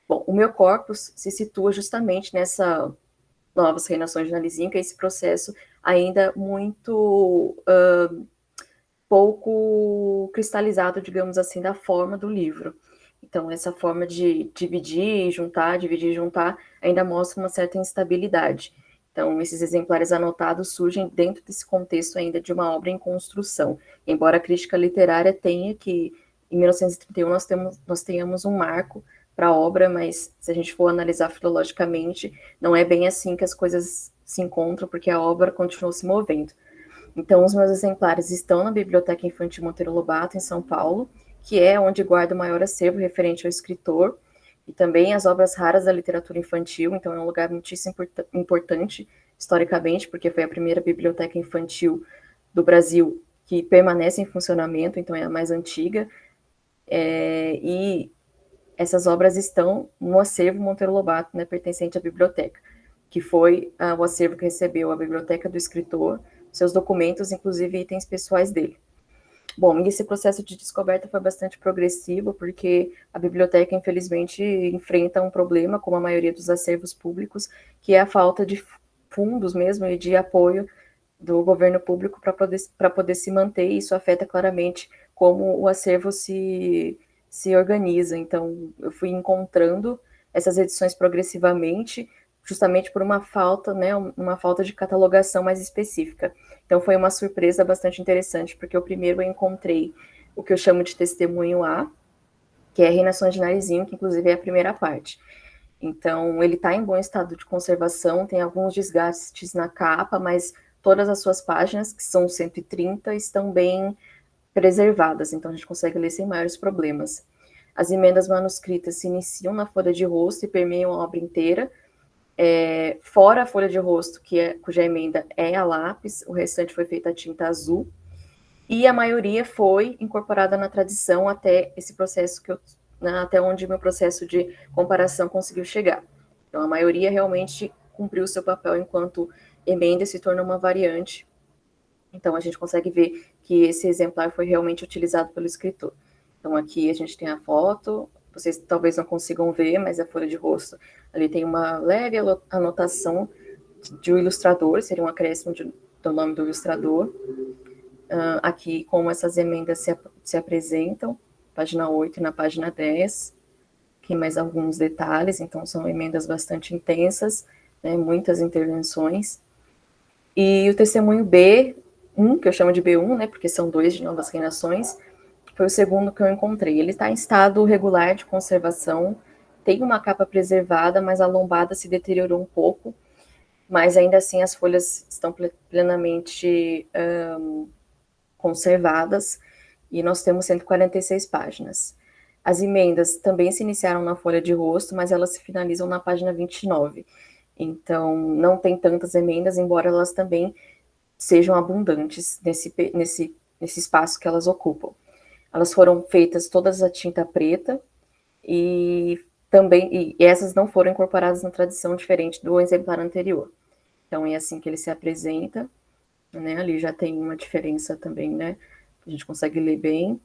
Bom, o meu corpus se situa justamente nessa Novas Reinações de Narizinho, que é esse processo ainda muito pouco cristalizado, digamos assim, da forma do livro. Então, essa forma de dividir e juntar, ainda mostra uma certa instabilidade. Então, esses exemplares anotados surgem dentro desse contexto ainda de uma obra em construção. Embora a crítica literária tenha que, em 1931, nós tenhamos um marco para a obra, mas se a gente for analisar filologicamente, não é bem assim que as coisas se encontram, porque a obra continuou se movendo. Então, os meus exemplares estão na Biblioteca Infantil Monteiro Lobato, em São Paulo, que é onde guardo o maior acervo referente ao escritor, e também as obras raras da literatura infantil, então é um lugar muitíssimo importante historicamente, porque foi a primeira biblioteca infantil do Brasil que permanece em funcionamento, então é a mais antiga, e essas obras estão no acervo Monteiro Lobato, né, pertencente à biblioteca, que foi o acervo que recebeu a biblioteca do escritor, seus documentos, inclusive itens pessoais dele. Bom, esse processo de descoberta foi bastante progressivo, porque a biblioteca, infelizmente, enfrenta um problema, como a maioria dos acervos públicos, que é a falta de fundos mesmo e de apoio do governo público para poder se manter, e isso afeta claramente como o acervo se organiza. Então, eu fui encontrando essas edições progressivamente, justamente por uma falta, né, uma falta de catalogação mais específica. Então, foi uma surpresa bastante interessante, porque o primeiro eu encontrei o que eu chamo de testemunho A, que é Reinações de Narizinho, que inclusive é a primeira parte. Então, ele está em bom estado de conservação, tem alguns desgastes na capa, mas todas as suas páginas, que são 130, estão bem preservadas, então a gente consegue ler sem maiores problemas. As emendas manuscritas se iniciam na folha de rosto e permeiam a obra inteira, fora a folha de rosto, cuja emenda é a lápis, o restante foi feita a tinta azul, e a maioria foi incorporada na tradição até esse processo até onde meu processo de comparação conseguiu chegar. Então, a maioria realmente cumpriu o seu papel enquanto emenda e se tornou uma variante. Então, a gente consegue ver que esse exemplar foi realmente utilizado pelo escritor. Então, aqui a gente tem a foto, vocês talvez não consigam ver, mas a folha de rosto, ali tem uma leve anotação de um ilustrador, seria um acréscimo do nome do ilustrador. Aqui, como essas emendas se apresentam, página 8 e na página 10, aqui mais alguns detalhes, então são emendas bastante intensas, né, muitas intervenções. E o testemunho B1, que eu chamo de B1, né, porque são 2 de Novas Reinações, foi o segundo que eu encontrei. Ele está em estado regular de conservação, tem uma capa preservada, mas a lombada se deteriorou um pouco, mas ainda assim as folhas estão plenamente conservadas, e nós temos 146 páginas. As emendas também se iniciaram na folha de rosto, mas elas se finalizam na página 29. Então, não tem tantas emendas, embora elas também sejam abundantes nesse espaço que elas ocupam. Elas foram feitas todas a tinta preta, e essas não foram incorporadas na tradição, diferente do exemplar anterior. Então, é assim que ele se apresenta, né? Ali já tem uma diferença também, né? A gente consegue ler bem.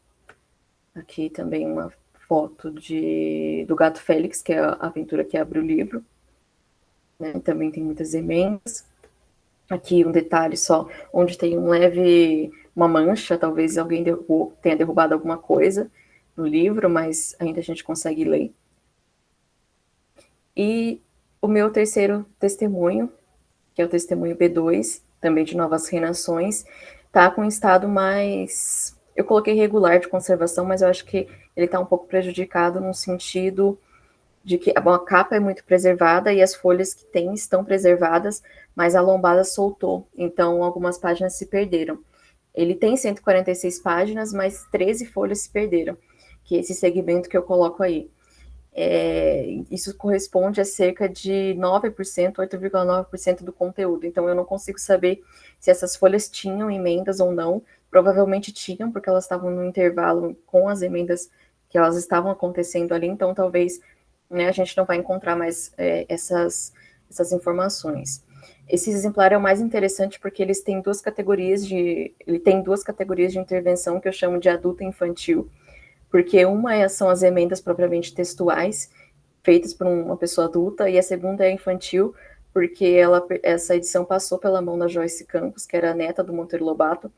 Aqui também uma foto do gato Félix, que é a aventura que abre o livro, né? Também tem muitas emendas. Aqui um detalhe só, onde tem uma mancha, talvez alguém tenha derrubado alguma coisa no livro, mas ainda a gente consegue ler. E o meu terceiro testemunho, que é o testemunho B2, também de Novas Reinações, está com um estado mais... Eu coloquei regular de conservação, mas eu acho que ele está um pouco prejudicado no sentido de que a capa é muito preservada e as folhas que tem estão preservadas, mas a lombada soltou, então algumas páginas se perderam. Ele tem 146 páginas, mas 13 folhas se perderam, que é esse segmento que eu coloco aí. Isso corresponde a cerca de 9%, 8,9% do conteúdo, então eu não consigo saber se essas folhas tinham emendas ou não. Provavelmente tinham, porque elas estavam no intervalo com as emendas que elas estavam acontecendo ali, então talvez, né, a gente não vai encontrar mais essas informações. Esse exemplar é o mais interessante porque ele tem duas categorias de intervenção que eu chamo de adulto e infantil, porque uma são as emendas propriamente textuais, feitas por uma pessoa adulta, e a segunda é infantil, porque essa edição passou pela mão da Joyce Campos, que era a neta do Monteiro Lobato,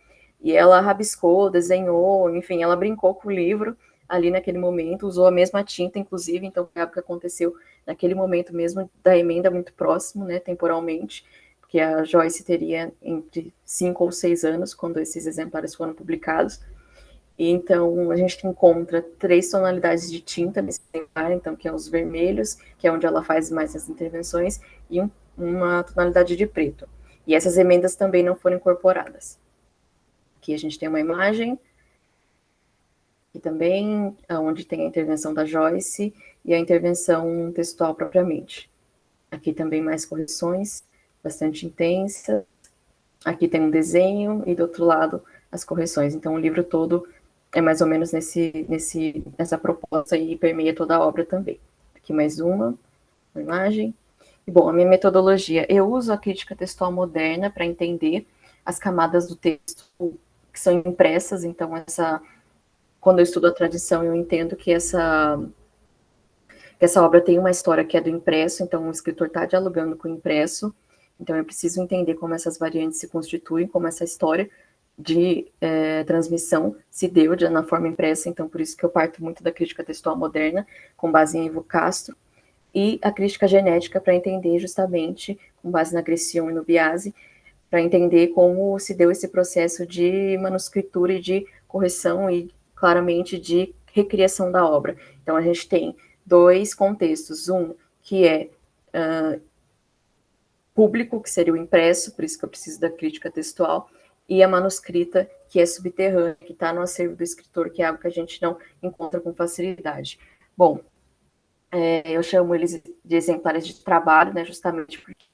e ela rabiscou, desenhou, enfim, ela brincou com o livro ali naquele momento, usou a mesma tinta, inclusive, então foi algo que aconteceu naquele momento mesmo da emenda, muito próximo, né, temporalmente, porque a Joyce teria entre 5 ou 6 anos quando esses exemplares foram publicados. E então a gente encontra 3 tonalidades de tinta nesse exemplar, então, que é os vermelhos, que é onde ela faz mais as intervenções, e uma tonalidade de preto. E essas emendas também não foram incorporadas. Aqui a gente tem uma imagem, e também onde tem a intervenção da Joyce e a intervenção textual propriamente. Aqui também mais correções, bastante intensas. Aqui tem um desenho e do outro lado as correções. Então o livro todo é mais ou menos nessa proposta e permeia toda a obra também. Aqui mais uma imagem. E, bom, a minha metodologia, eu uso a crítica textual moderna para entender as camadas do texto que são impressas, então quando eu estudo a tradição, eu entendo que essa obra tem uma história que é do impresso, então o escritor está dialogando com o impresso, então eu preciso entender como essas variantes se constituem, como essa história de transmissão se deu na forma impressa, então por isso que eu parto muito da crítica textual moderna, com base em Ivo Castro, e a crítica genética para entender justamente, com base na Gression e no Biasi, para entender como se deu esse processo de manuscritura e de correção e, claramente, de recriação da obra. Então, a gente tem 2 contextos, um que é público, que seria o impresso, por isso que eu preciso da crítica textual, e a manuscrita, que é subterrânea, que está no acervo do escritor, que é algo que a gente não encontra com facilidade. Bom, eu chamo eles de exemplares de trabalho, né, justamente porque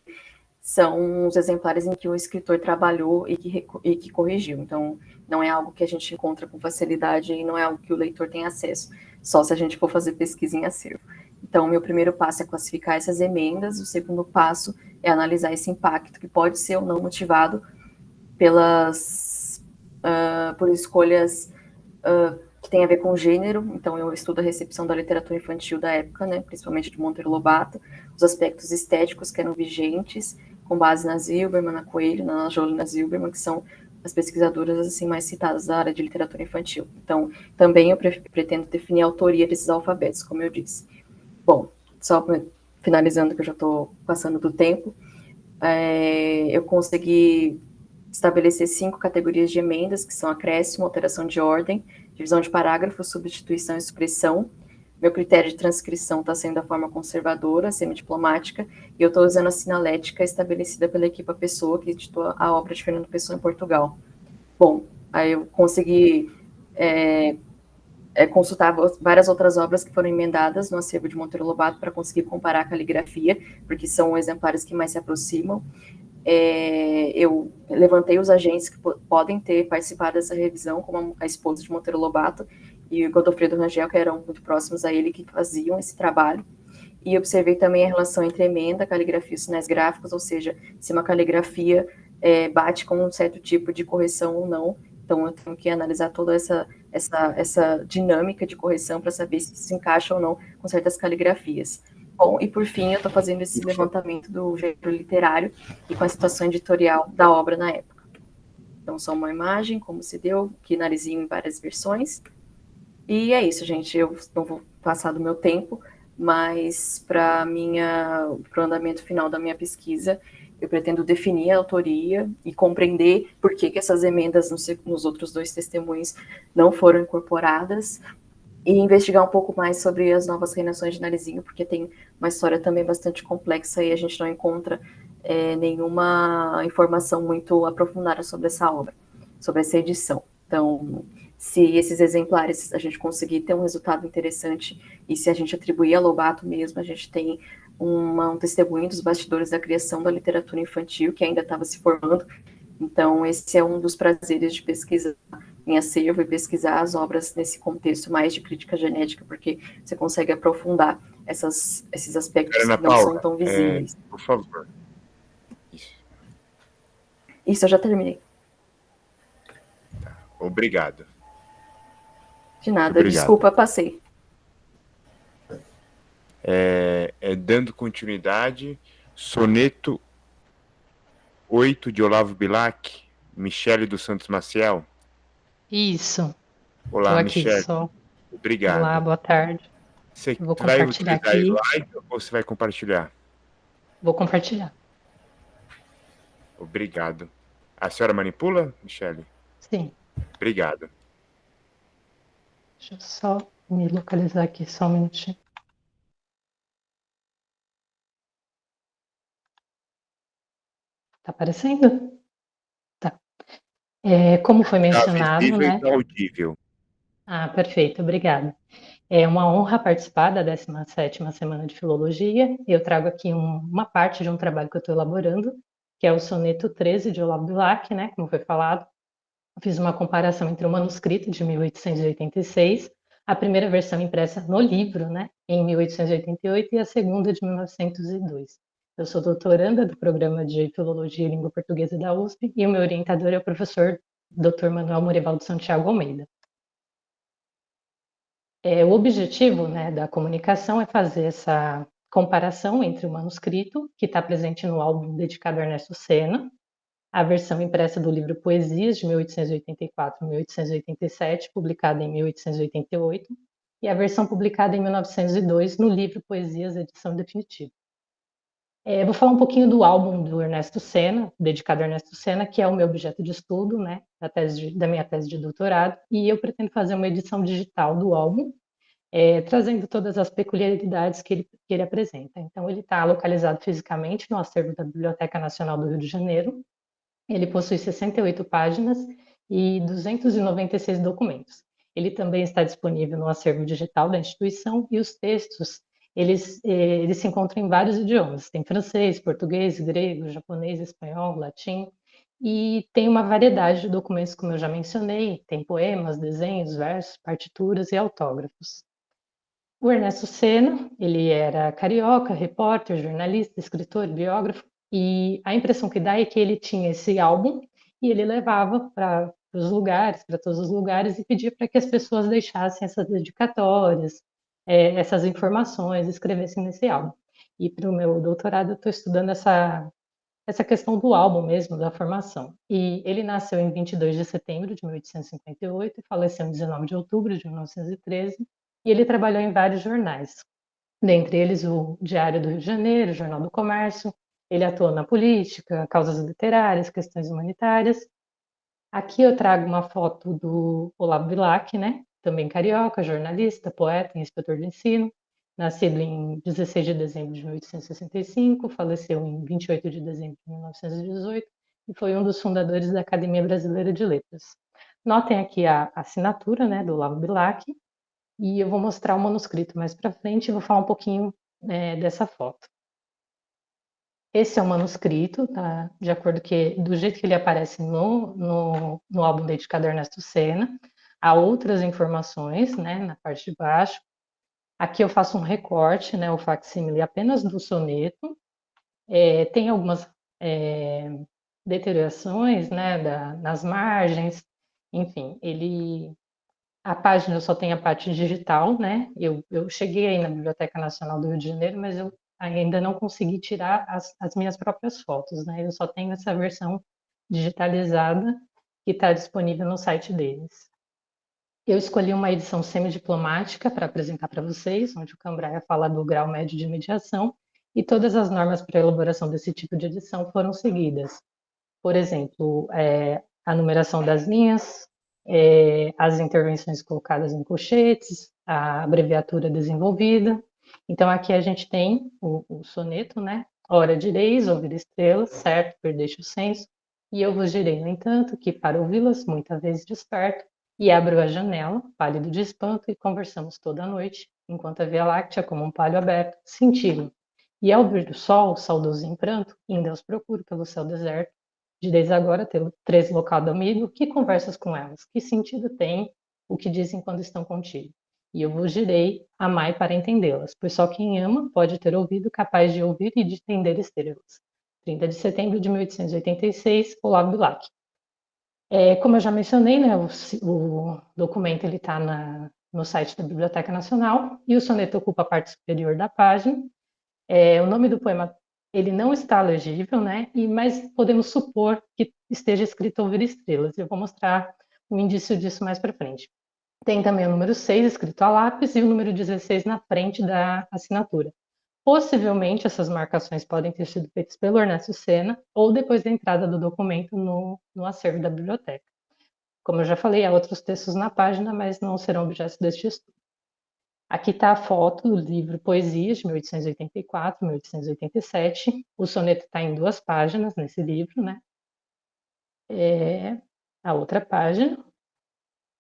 são os exemplares em que o escritor trabalhou e que corrigiu. Então, não é algo que a gente encontra com facilidade e não é algo que o leitor tem acesso, só se a gente for fazer pesquisa em acervo. Então, o meu primeiro passo é classificar essas emendas, o segundo passo é analisar esse impacto, que pode ser ou não motivado por escolhas que tem a ver com gênero. Então eu estudo a recepção da literatura infantil da época, né, principalmente de Monteiro Lobato, os aspectos estéticos que eram vigentes, com base na Zilberman, na Coelho, na Jolie, na Zilberman, que são as pesquisadoras assim mais citadas da área de literatura infantil. Então, também eu pretendo definir a autoria desses alfabetos, como eu disse. Bom, só finalizando, que eu já estou passando do tempo, eu consegui estabelecer 5 categorias de emendas, que são acréscimo, alteração de ordem, divisão de parágrafos, substituição e supressão. Meu critério de transcrição está sendo da forma conservadora, semidiplomática, e eu estou usando a sinalética estabelecida pela equipa Pessoa, que editou a obra de Fernando Pessoa em Portugal. Bom, aí eu consegui consultar várias outras obras que foram emendadas no acervo de Monteiro Lobato para conseguir comparar a caligrafia, porque são exemplares que mais se aproximam. Eu levantei os agentes que podem ter participado dessa revisão, como a esposa de Monteiro Lobato e o Godofredo Rangel, que eram muito próximos a ele, que faziam esse trabalho. E observei também a relação entre emenda, caligrafia e sinais gráficos, ou seja, se uma caligrafia bate com um certo tipo de correção ou não. Então, eu tenho que analisar toda essa dinâmica de correção para saber se se encaixa ou não com certas caligrafias. Bom, e por fim, eu estou fazendo esse levantamento do gênero literário e com a situação editorial da obra na época. Então, só uma imagem, como se deu, que narizinho em várias versões. E é isso, gente. Eu não vou passar do meu tempo, mas para o andamento final da minha pesquisa, eu pretendo definir a autoria e compreender por que essas emendas nos outros 2 testemunhos não foram incorporadas e investigar um pouco mais sobre as novas reinações de Narizinho, porque tem uma história também bastante complexa e a gente não encontra nenhuma informação muito aprofundada sobre essa obra, sobre essa edição. Então, se esses exemplares a gente conseguir ter um resultado interessante e se a gente atribuir a Lobato mesmo, a gente tem um testemunho dos bastidores da criação da literatura infantil, que ainda estava se formando. Então, esse é um dos prazeres de pesquisa em acervo e pesquisar as obras nesse contexto mais de crítica genética, porque você consegue aprofundar esses aspectos Ana que não Paula, são tão visíveis. por favor. Isso, eu já terminei. Obrigado. De nada, Obrigado. Desculpa, passei. Dando continuidade, soneto 8 de Olavo Bilac, Michele dos Santos Maciel. Isso. Olá, Estou aqui Michele. só. Obrigado. Olá, boa tarde. Você Vou vai compartilhar utilizar aqui. slide ou você vai compartilhar? Vou compartilhar. Obrigado. A senhora manipula, Michele? Sim. Obrigado. Deixa eu só me localizar aqui, só um minutinho. Tá aparecendo? Tá. Como foi mencionado, visível né? e tá audível. Ah, perfeito, obrigada. É uma honra participar da 17ª Semana de Filologia. Eu trago aqui uma parte de um trabalho que eu estou elaborando, que é o soneto 13 de Olavo Bilac, né? Como foi falado. Eu fiz uma comparação entre o manuscrito de 1886, a primeira versão impressa no livro, né, em 1888, e a segunda de 1902. Eu sou doutoranda do programa de Filologia e Língua Portuguesa da USP e o meu orientador é o professor Dr. Manuel Morivaldo Santiago Almeida. O objetivo, né, da comunicação é fazer essa comparação entre o manuscrito, que está presente no álbum dedicado a Ernesto Senna, a versão impressa do livro Poesias, de 1884 a 1887, publicada em 1888, e a versão publicada em 1902 no livro Poesias, edição definitiva. Vou falar um pouquinho do álbum do Ernesto Senna, dedicado a Ernesto Senna, que é o meu objeto de estudo, né, da minha tese de doutorado, e eu pretendo fazer uma edição digital do álbum, trazendo todas as peculiaridades que ele apresenta. Então, ele está localizado fisicamente no acervo da Biblioteca Nacional do Rio de Janeiro. Ele possui 68 páginas e 296 documentos. Ele também está disponível no acervo digital da instituição e os textos, eles se encontram em vários idiomas. Tem francês, português, grego, japonês, espanhol, latim, e tem uma variedade de documentos, como eu já mencionei, tem poemas, desenhos, versos, partituras e autógrafos. O Ernesto Senna, ele era carioca, repórter, jornalista, escritor, biógrafo, e a impressão que dá é que ele tinha esse álbum e ele levava para os lugares, para todos os lugares, e pedia para que as pessoas deixassem essas dedicatórias, essas informações, escrevessem nesse álbum. E para o meu doutorado eu estou estudando essa questão do álbum mesmo, da formação. E ele nasceu em 22 de setembro de 1858 e faleceu em 19 de outubro de 1913, e ele trabalhou em vários jornais, dentre eles o Diário do Rio de Janeiro, o Jornal do Comércio. Ele atuou na política, causas literárias, questões humanitárias. Aqui eu trago uma foto do Olavo Bilac, né? também carioca, jornalista, poeta e inspetor de ensino, nascido em 16 de dezembro de 1865, faleceu em 28 de dezembro de 1918 e foi um dos fundadores da Academia Brasileira de Letras. Notem aqui a assinatura, né, do Olavo Bilac, e eu vou mostrar o manuscrito mais para frente e vou falar um pouquinho dessa foto. Esse é o manuscrito, tá? De acordo do jeito que ele aparece no álbum dedicado a Ernesto Senna. Há outras informações, né, na parte de baixo. Aqui eu faço um recorte, né, o facsímile apenas do soneto. Tem algumas deteriorações, né, nas margens. Enfim, a página só tem a parte digital, né? Eu cheguei aí na Biblioteca Nacional do Rio de Janeiro, mas eu ainda não consegui tirar as minhas próprias fotos, né? Eu só tenho essa versão digitalizada que está disponível no site deles. Eu escolhi uma edição semidiplomática para apresentar para vocês, onde o Cambraia fala do grau médio de mediação e todas as normas para a elaboração desse tipo de edição foram seguidas. Por exemplo, a numeração das linhas, as intervenções colocadas em colchetes, a abreviatura desenvolvida. Então, aqui a gente tem o soneto, né? Ora direis, ouvir estrelas, certo, perdeste o senso, e eu vos direi, no entanto, que para ouvi-las, muita vez desperto, e abro a janela, pálido de espanto, e conversamos toda a noite, enquanto a Via Láctea, como um palho aberto, cintila. E ao vir do sol, saudoso em pranto, ainda os procuro pelo céu deserto, direis agora, tê-lo deslocado amigo, que conversas com elas? Que sentido tem o que dizem quando estão contigo? E eu vos direi, amai para entendê-las, pois só quem ama pode ter ouvido capaz de ouvir e de entender estrelas. 30 de setembro de 1886, Olavo Bilac. Como eu já mencionei, né, o documento está no site da Biblioteca Nacional e o soneto ocupa a parte superior da página. O nome do poema ele não está legível, né? Mas podemos supor que esteja escrito Ouvir Estrelas. Eu vou mostrar um indício disso mais para frente. Tem também o número 6 escrito a lápis e o número 16 na frente da assinatura. Possivelmente essas marcações podem ter sido feitas pelo Ernesto Senna ou depois da entrada do documento no acervo da biblioteca. Como eu já falei, há outros textos na página, mas não serão objeto deste estudo. Aqui está a foto do livro Poesias, de 1884, 1887. O soneto está em 2 páginas nesse livro, né? A outra página.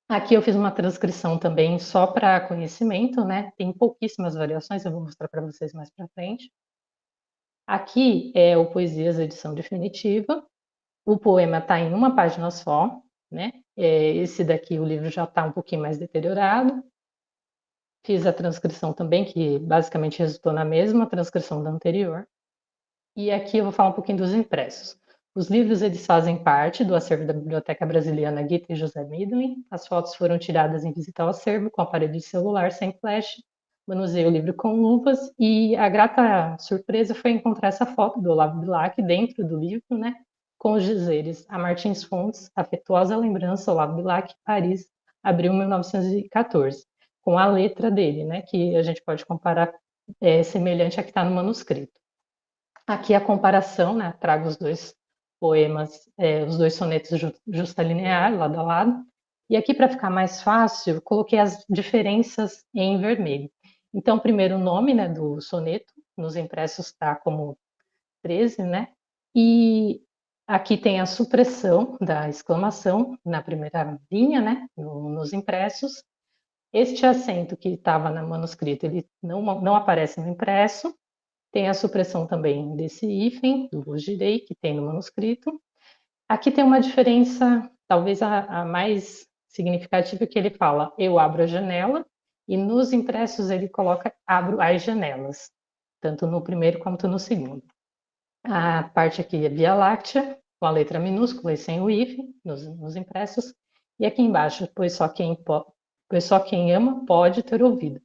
Aqui eu fiz uma transcrição também só para conhecimento, né? Tem pouquíssimas variações, eu vou mostrar para vocês mais para frente. Aqui é o Poesias, edição definitiva. O poema está em 1 página só, né? Esse daqui, o livro já está um pouquinho mais deteriorado. Fiz a transcrição também, que basicamente resultou na mesma transcrição da anterior. E aqui eu vou falar um pouquinho dos impressos. Os livros eles fazem parte do acervo da Biblioteca Brasiliana Gita e José Midlin. As fotos foram tiradas em visita ao acervo com aparelho de celular sem flash. Manuseei o livro com luvas e a grata surpresa foi encontrar essa foto do Olavo Bilac dentro do livro, né? Com os dizeres: a Martins Fontes, afetuosa lembrança, Olavo Bilac, Paris, abril 1914. Com a letra dele, né? Que a gente pode comparar semelhante à que está no manuscrito. Aqui a comparação, né? Trago os 2 poemas, os 2 sonetos justalinear, lado a lado. E aqui, para ficar mais fácil, coloquei as diferenças em vermelho. Então, primeiro o nome, né, do soneto, nos impressos está como 13, né? E aqui tem a supressão da exclamação na primeira linha, né, nos impressos. Este acento que estava no manuscrito, ele não aparece no impresso. Tem a supressão também desse hífen, do vos direi, que tem no manuscrito. Aqui tem uma diferença, talvez a mais significativa, que ele fala, eu abro a janela, e nos impressos ele coloca, abro as janelas, tanto no primeiro quanto no segundo. A parte aqui é Via Láctea, com a letra minúscula e sem o hífen, nos impressos. E aqui embaixo, pois só quem ama pode ter ouvido.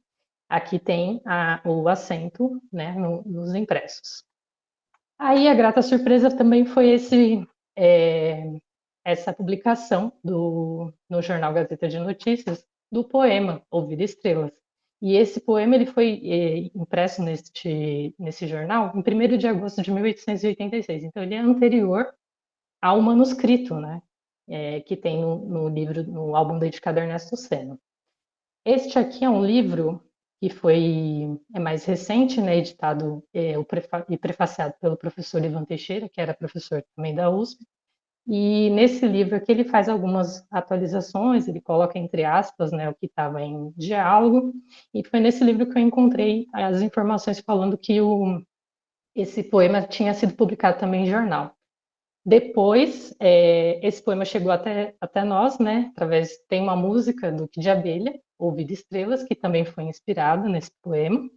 Aqui tem o acento, né, nos impressos. Aí a grata surpresa também foi essa publicação no jornal Gazeta de Notícias do poema Ouvir Estrelas. E esse poema ele foi impresso nesse jornal em 1º de agosto de 1886. Então ele é anterior ao manuscrito, né, que tem no livro, no álbum dedicado a Ernesto Senna. Este aqui é um livro que é mais recente, né, editado e prefaciado pelo professor Ivan Teixeira, que era professor também da USP. E nesse livro aqui ele faz algumas atualizações, ele coloca entre aspas, né, o que estava em diálogo, e foi nesse livro que eu encontrei as informações falando que esse poema tinha sido publicado também em jornal. Depois, esse poema chegou até nós, né, tem uma música do Kid de Abelha, Ouvido Estrelas, que também foi inspirada nesse poema,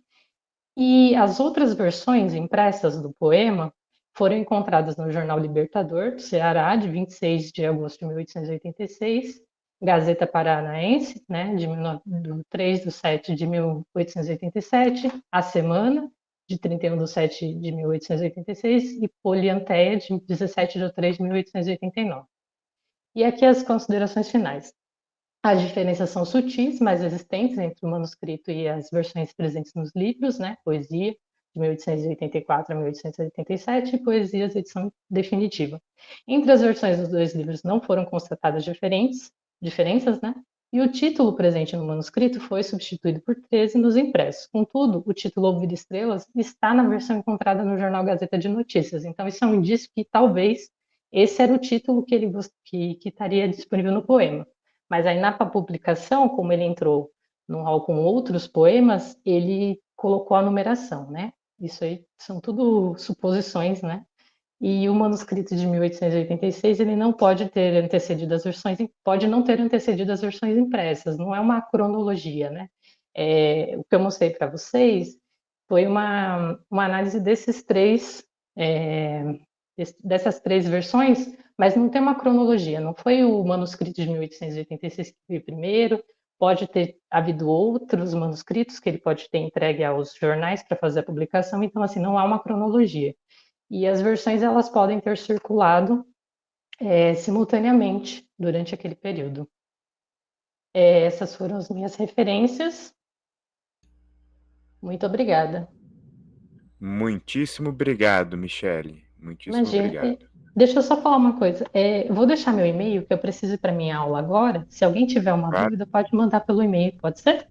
e as outras versões impressas do poema foram encontradas no Jornal Libertador, do Ceará, de 26 de agosto de 1886, Gazeta Paranaense, né, do 3/7 de 1887, A Semana, de 31/7 de 1886, e Polianteia, de 17/3 de 1889. E aqui as considerações finais. As diferenças são sutis, mas existentes entre o manuscrito e as versões presentes nos livros, né? Poesia, de 1884 a 1887, e Poesias, edição definitiva. Entre as versões dos dois livros não foram constatadas diferenças, né? E o título presente no manuscrito foi substituído por 13 nos impressos. Contudo, o título Ouvido Estrelas está na versão encontrada no jornal Gazeta de Notícias. Então, isso é um indício que talvez esse era o título que estaria disponível no poema. Mas aí na publicação, como ele entrou num hall com outros poemas, ele colocou a numeração, né? Isso aí são tudo suposições, né? E o manuscrito de 1886, ele não pode ter antecedido as versões, pode não ter antecedido as versões impressas, não é uma cronologia, né? O que eu mostrei para vocês foi uma análise dessas três versões, mas não tem uma cronologia, não foi o manuscrito de 1886 que foi primeiro, pode ter havido outros manuscritos que ele pode ter entregue aos jornais para fazer a publicação, então assim, não há uma cronologia. E as versões, elas podem ter circulado simultaneamente durante aquele período. Essas foram as minhas referências. Muito obrigada. Muitíssimo obrigado, Michele. Muitíssimo Imagina, obrigado. deixa eu só falar uma coisa. Eu vou deixar meu e-mail, que eu preciso ir para minha aula agora. Se alguém tiver uma Claro. dúvida, pode mandar pelo e-mail, pode ser?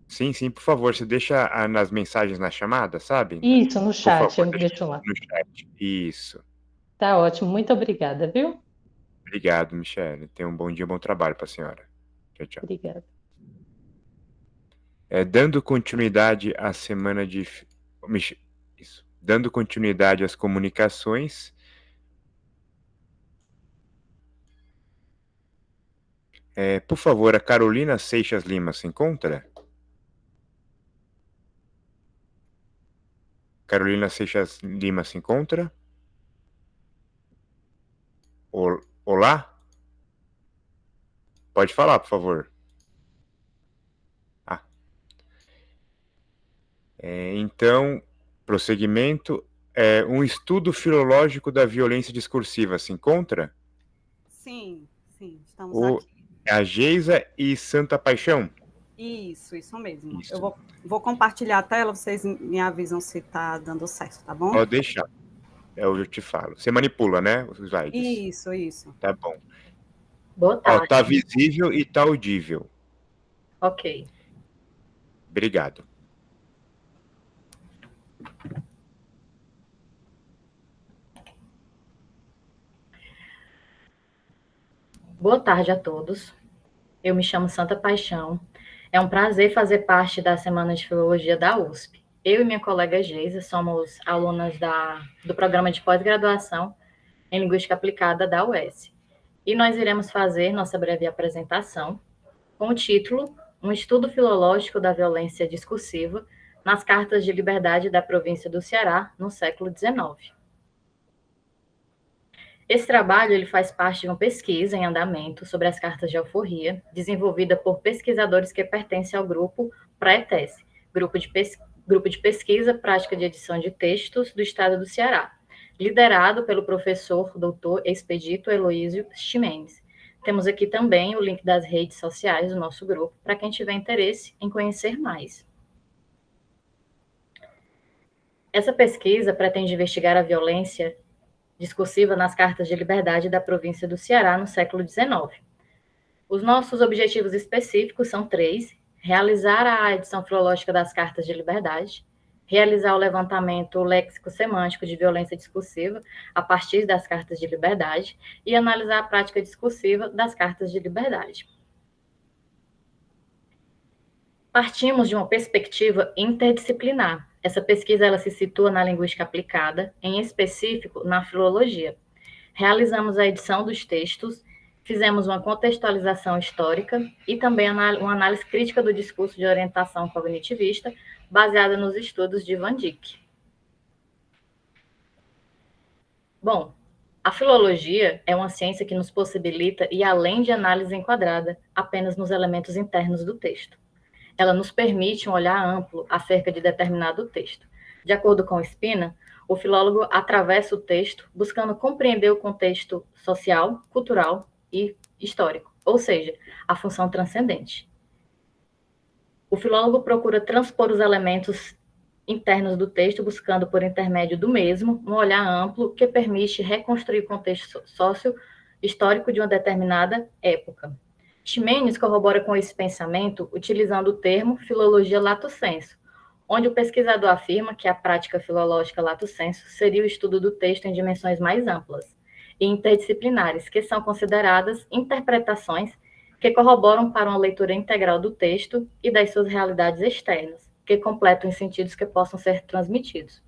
Sim, por favor, você deixa nas mensagens na chamada, sabe? Isso, no Por chat, favor, eu deixo lá. no chat. Isso. Tá ótimo, muito obrigada, viu? Obrigado, Michele. Tenha um bom dia, bom trabalho para a senhora. Tchau, tchau. Obrigada. Dando continuidade à semana de... Isso. Dando continuidade às comunicações... por favor, a Carolina Seixas Lima se encontra? Carolina Seixas Lima se encontra? Olá? Pode falar, por favor. Então, prosseguimento. Um estudo filológico da violência discursiva se encontra? Sim, estamos aqui. A Geisa e Santa Paixão? Isso mesmo. Isso. Eu vou compartilhar a tela, vocês me avisam se está dando certo, tá bom? Pode deixar. Eu te falo. Você manipula, né, os slides? Isso. Tá bom. Boa tarde. Tá visível e tá audível. Ok. Obrigado. Boa tarde a todos. Eu me chamo Santa Paixão. É um prazer fazer parte da Semana de Filologia da USP. Eu e minha colega Geisa somos alunas do programa de pós-graduação em Linguística Aplicada da UES. E nós iremos fazer nossa breve apresentação com o título Um estudo filológico da violência discursiva nas cartas de liberdade da província do Ceará no século XIX. Esse trabalho ele faz parte de uma pesquisa em andamento sobre as cartas de alforria, desenvolvida por pesquisadores que pertencem ao grupo PRAETES, Grupo de Pesquisa Prática de Edição de Textos do Estado do Ceará, liderado pelo professor doutor Expedito Heloísio Ximenes. Temos aqui também o link das redes sociais do nosso grupo, para quem tiver interesse em conhecer mais. Essa pesquisa pretende investigar a violência discursiva nas cartas de liberdade da província do Ceará no século XIX. Os nossos objetivos específicos são 3: realizar a edição filológica das cartas de liberdade, realizar o levantamento léxico-semântico de violência discursiva a partir das cartas de liberdade e analisar a prática discursiva das cartas de liberdade. Partimos de uma perspectiva interdisciplinar. Essa pesquisa ela se situa na linguística aplicada, em específico na filologia. Realizamos a edição dos textos, fizemos uma contextualização histórica e também uma análise crítica do discurso de orientação cognitivista, baseada nos estudos de Van Dijk. Bom, a filologia é uma ciência que nos possibilita ir além de análise enquadrada apenas nos elementos internos do texto. Ela nos permite um olhar amplo acerca de determinado texto. De acordo com Spina, o filólogo atravessa o texto buscando compreender o contexto social, cultural e histórico, ou seja, a função transcendente. O filólogo procura transpor os elementos internos do texto, buscando, por intermédio do mesmo, um olhar amplo que permite reconstruir o contexto sócio-histórico de uma determinada época. Ximenes corrobora com esse pensamento utilizando o termo filologia lato sensu, onde o pesquisador afirma que a prática filológica lato sensu seria o estudo do texto em dimensões mais amplas e interdisciplinares, que são consideradas interpretações que corroboram para uma leitura integral do texto e das suas realidades externas, que completam os sentidos que possam ser transmitidos.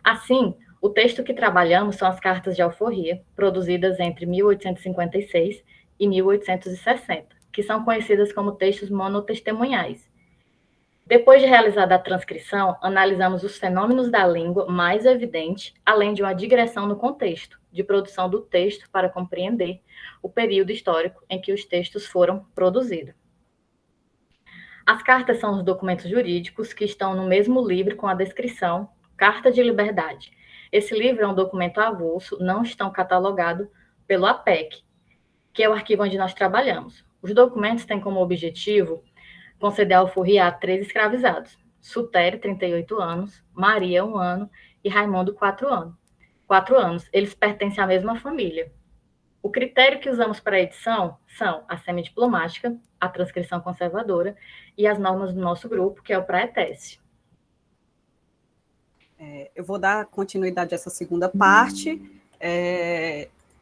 Assim, o texto que trabalhamos são as cartas de alforria, produzidas entre 1856 e 1860, que são conhecidas como textos monotestemunhais. Depois de realizada a transcrição, analisamos os fenômenos da língua mais evidentes, além de uma digressão no contexto de produção do texto para compreender o período histórico em que os textos foram produzidos. As cartas são os documentos jurídicos que estão no mesmo livro com a descrição Carta de Liberdade. Esse livro é um documento avulso, não estão catalogado pelo APEC, que é o arquivo onde nós trabalhamos. Os documentos têm como objetivo conceder alforria a 3 escravizados, Sutério, 38 anos, Maria, 1 ano, e Raimundo, 4 anos. Eles pertencem à mesma família. O critério que usamos para a edição são a semidiplomática, a transcrição conservadora e as normas do nosso grupo, que é o Praetesse. Eu vou dar continuidade a essa segunda parte,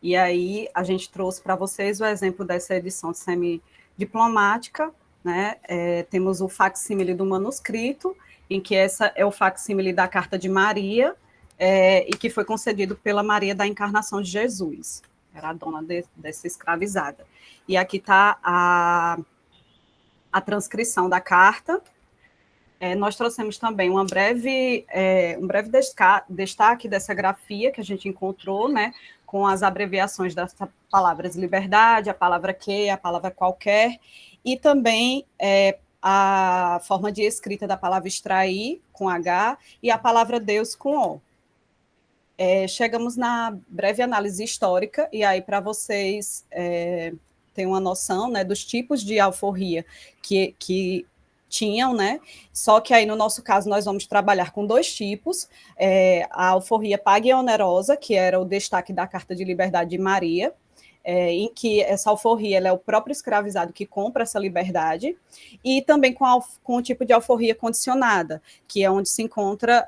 e aí a gente trouxe para vocês o exemplo dessa edição semidiplomática, né? Temos o facsímile do manuscrito, em que essa é o facsímile da Carta de Maria, e que foi concedido pela Maria da Encarnação de Jesus, era a dona dessa escravizada. E aqui está a transcrição da carta. Nós trouxemos também um breve destaque dessa grafia que a gente encontrou, né, com as abreviações das palavras liberdade, a palavra que, a palavra qualquer, e também a forma de escrita da palavra extrair, com H, e a palavra Deus, com O. Chegamos na breve análise histórica, e aí para vocês terem uma noção, né, dos tipos de alforria que tinham, né? Só que aí, no nosso caso, nós vamos trabalhar com 2 tipos, a alforria paga e onerosa, que era o destaque da Carta de Liberdade de Maria, em que essa alforria ela é o próprio escravizado que compra essa liberdade, e também com o tipo de alforria condicionada, que é onde se encontra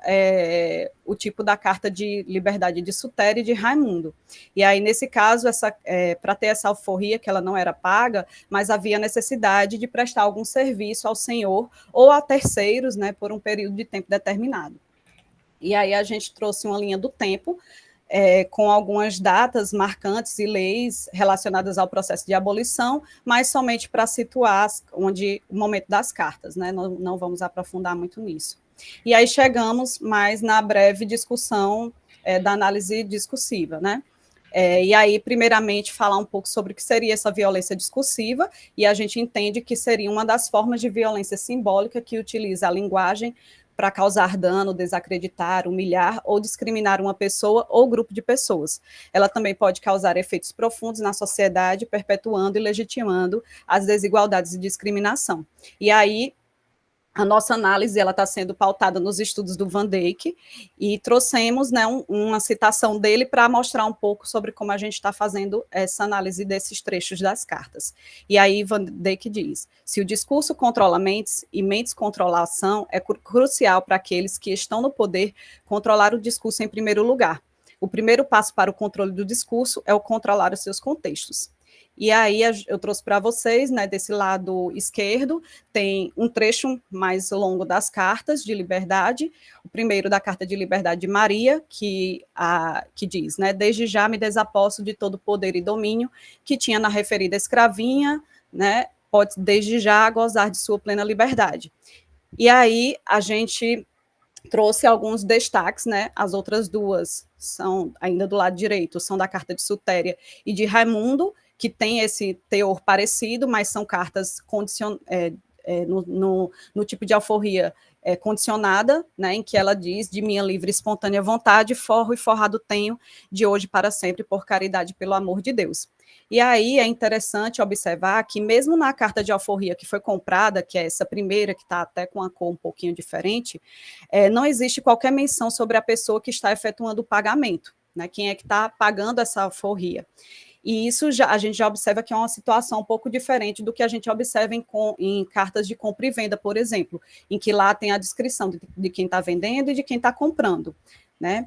o tipo da Carta de Liberdade de Sutério e de Raimundo. E aí, nesse caso, para ter essa alforria, que ela não era paga, mas havia necessidade de prestar algum serviço ao senhor ou a terceiros, né, por um período de tempo determinado. E aí a gente trouxe uma linha do tempo, com algumas datas marcantes e leis relacionadas ao processo de abolição, mas somente para situar o momento das cartas, né? Não vamos aprofundar muito nisso. E aí chegamos mais na breve discussão da análise discursiva, né? E aí, primeiramente, falar um pouco sobre o que seria essa violência discursiva, e a gente entende que seria uma das formas de violência simbólica que utiliza a linguagem para causar dano, desacreditar, humilhar ou discriminar uma pessoa ou grupo de pessoas. Ela também pode causar efeitos profundos na sociedade, perpetuando e legitimando as desigualdades e discriminação. E aí, a nossa análise ela está sendo pautada nos estudos do Van Dijk, e trouxemos, né, uma citação dele para mostrar um pouco sobre como a gente está fazendo essa análise desses trechos das cartas. E aí Van Dijk diz: se o discurso controla mentes e mentes controlam a ação, é crucial para aqueles que estão no poder controlar o discurso em primeiro lugar. O primeiro passo para o controle do discurso é o controlar os seus contextos. E aí eu trouxe para vocês, né, desse lado esquerdo, tem um trecho mais longo das cartas de liberdade, o primeiro da carta de liberdade de Maria, que diz, né, desde já me desaposto de todo poder e domínio que tinha na referida escravinha, né, pode desde já gozar de sua plena liberdade. E aí a gente trouxe alguns destaques, né, as outras duas são, ainda do lado direito, são da carta de Sutéria e de Raimundo, que tem esse teor parecido, mas são cartas no tipo de alforria condicionada, né, em que ela diz: de minha livre e espontânea vontade, forro e forrado tenho, de hoje para sempre, por caridade e pelo amor de Deus. E aí é interessante observar que mesmo na carta de alforria que foi comprada, que é essa primeira, que está até com a cor um pouquinho diferente, não existe qualquer menção sobre a pessoa que está efetuando o pagamento, né, quem é que está pagando essa alforria. E isso a gente já observa que é uma situação um pouco diferente do que a gente observa em cartas de compra e venda, por exemplo, em que lá tem a descrição de quem está vendendo e de quem está comprando, né?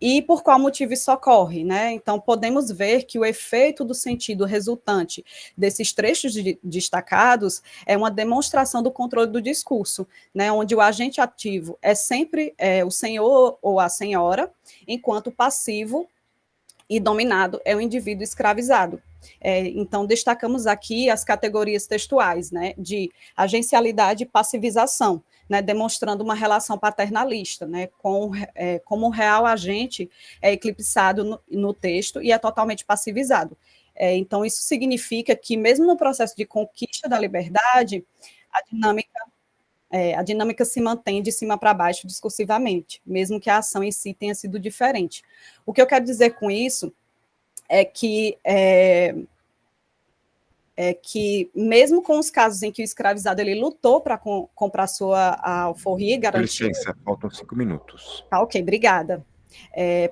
E por qual motivo isso ocorre, né? Então, podemos ver que o efeito do sentido resultante desses trechos destacados é uma demonstração do controle do discurso, né? Onde o agente ativo é sempre o senhor ou a senhora, enquanto o passivo e dominado é o indivíduo escravizado. Então, destacamos aqui as categorias textuais, né, de agencialidade e passivização, né, demonstrando uma relação paternalista, né, como o real agente é eclipsado no texto e é totalmente passivizado. Então, isso significa que, mesmo no processo de conquista da liberdade, a dinâmica se mantém de cima para baixo discursivamente, mesmo que a ação em si tenha sido diferente. O que eu quero dizer com isso é que mesmo com os casos em que o escravizado ele lutou para comprar sua alforria e garantir... Com licença, faltam 5 minutos. Tá, ok, obrigada.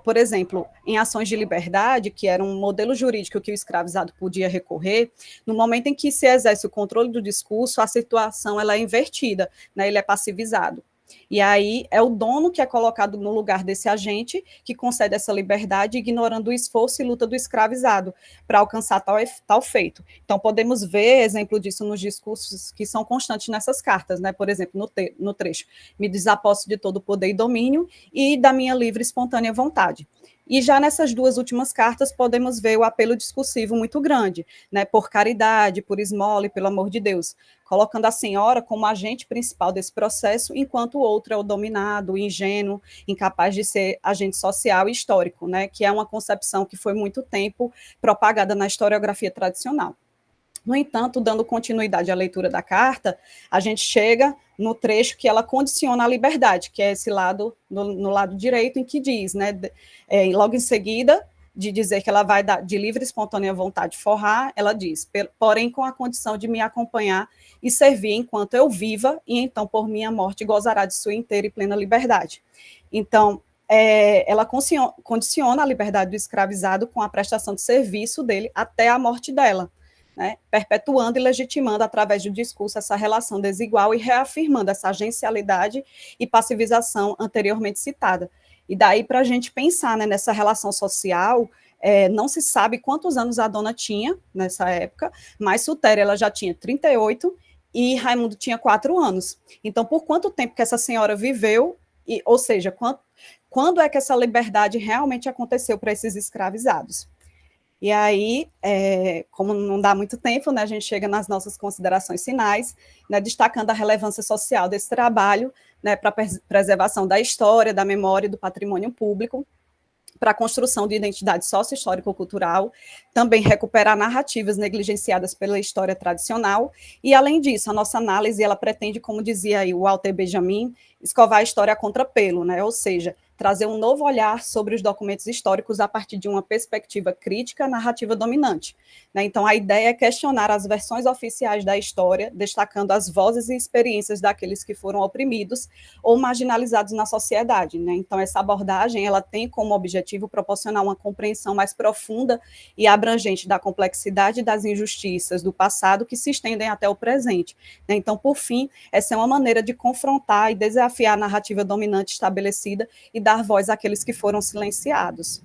Por exemplo, em ações de liberdade, que era um modelo jurídico que o escravizado podia recorrer, no momento em que se exerce o controle do discurso, a situação ela é invertida, né, ele é passivizado. E aí é o dono que é colocado no lugar desse agente que concede essa liberdade, ignorando o esforço e luta do escravizado para alcançar tal feito. Então, podemos ver exemplo disso nos discursos que são constantes nessas cartas, né? Por exemplo, no trecho, me desaposto de todo poder e domínio e da minha livre e espontânea vontade. E já nessas duas últimas cartas podemos ver o apelo discursivo muito grande, né, por caridade, por esmola e pelo amor de Deus, colocando a senhora como agente principal desse processo, enquanto o outro é o dominado, o ingênuo, incapaz de ser agente social e histórico, né, que é uma concepção que foi muito tempo propagada na historiografia tradicional. No entanto, dando continuidade à leitura da carta, a gente chega no trecho que ela condiciona a liberdade, que é esse lado, no lado direito, em que diz, né, logo em seguida, de dizer que ela vai dar de livre e espontânea vontade forrar, ela diz, porém com a condição de me acompanhar e servir enquanto eu viva, e então por minha morte gozará de sua inteira e plena liberdade. Então, ela condiciona a liberdade do escravizado com a prestação de serviço dele até a morte dela, né, perpetuando e legitimando através do discurso essa relação desigual e reafirmando essa agencialidade e passivização anteriormente citada. E daí para a gente pensar, né, nessa relação social, não se sabe quantos anos a dona tinha nessa época, mas Sutéria ela já tinha 38 e Raimundo tinha 4 anos. Então, por quanto tempo que essa senhora viveu, ou seja, quando é que essa liberdade realmente aconteceu para esses escravizados? E aí, como não dá muito tempo, né, a gente chega nas nossas considerações finais, né, destacando a relevância social desse trabalho, né, para a preservação da história, da memória e do patrimônio público, para a construção de identidade sócio-histórico-cultural, também recuperar narrativas negligenciadas pela história tradicional, e, além disso, a nossa análise, ela pretende, como dizia aí o Walter Benjamin, escovar a história a contrapelo, né, ou seja, trazer um novo olhar sobre os documentos históricos a partir de uma perspectiva crítica narrativa dominante. Né? Então, a ideia é questionar as versões oficiais da história, destacando as vozes e experiências daqueles que foram oprimidos ou marginalizados na sociedade. Né? Então, essa abordagem ela tem como objetivo proporcionar uma compreensão mais profunda e abrangente da complexidade das injustiças do passado que se estendem até o presente. Né? Então, por fim, essa é uma maneira de confrontar e desafiar a narrativa dominante estabelecida e dar voz àqueles que foram silenciados.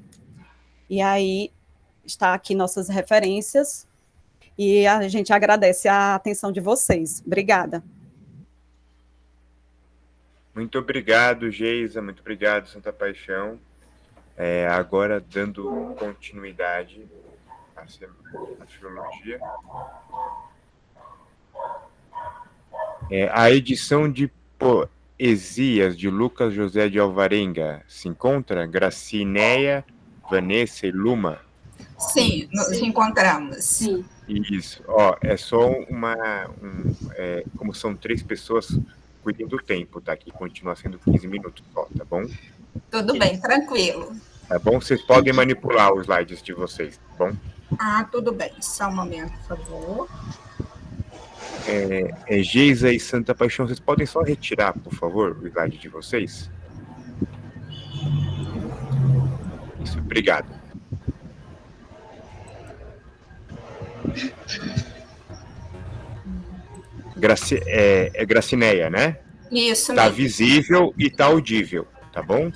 E aí está aqui nossas referências e a gente agradece a atenção de vocês. Obrigada. Muito obrigado, Geisa, muito obrigado, Santa Paixão. Agora, dando continuidade à filologia. A edição de poesias de Lucas José de Alvarenga se encontra? Gracineia, Vanessa e Luma? Sim, nos encontramos. Sim. Isso. É só como são 3 pessoas, cuidem do tempo, tá? Que continua sendo 15 minutos só, tá bom? Tudo bem, tranquilo. Tá bom? Vocês podem manipular os slides de vocês, tá bom? Tudo bem. Só um momento, por favor. Geisa e Santa Paixão, vocês podem só retirar, por favor, o slide de vocês? Isso, obrigado. Gracineia, né? Isso tá mesmo. Visível e tá audível, tá bom?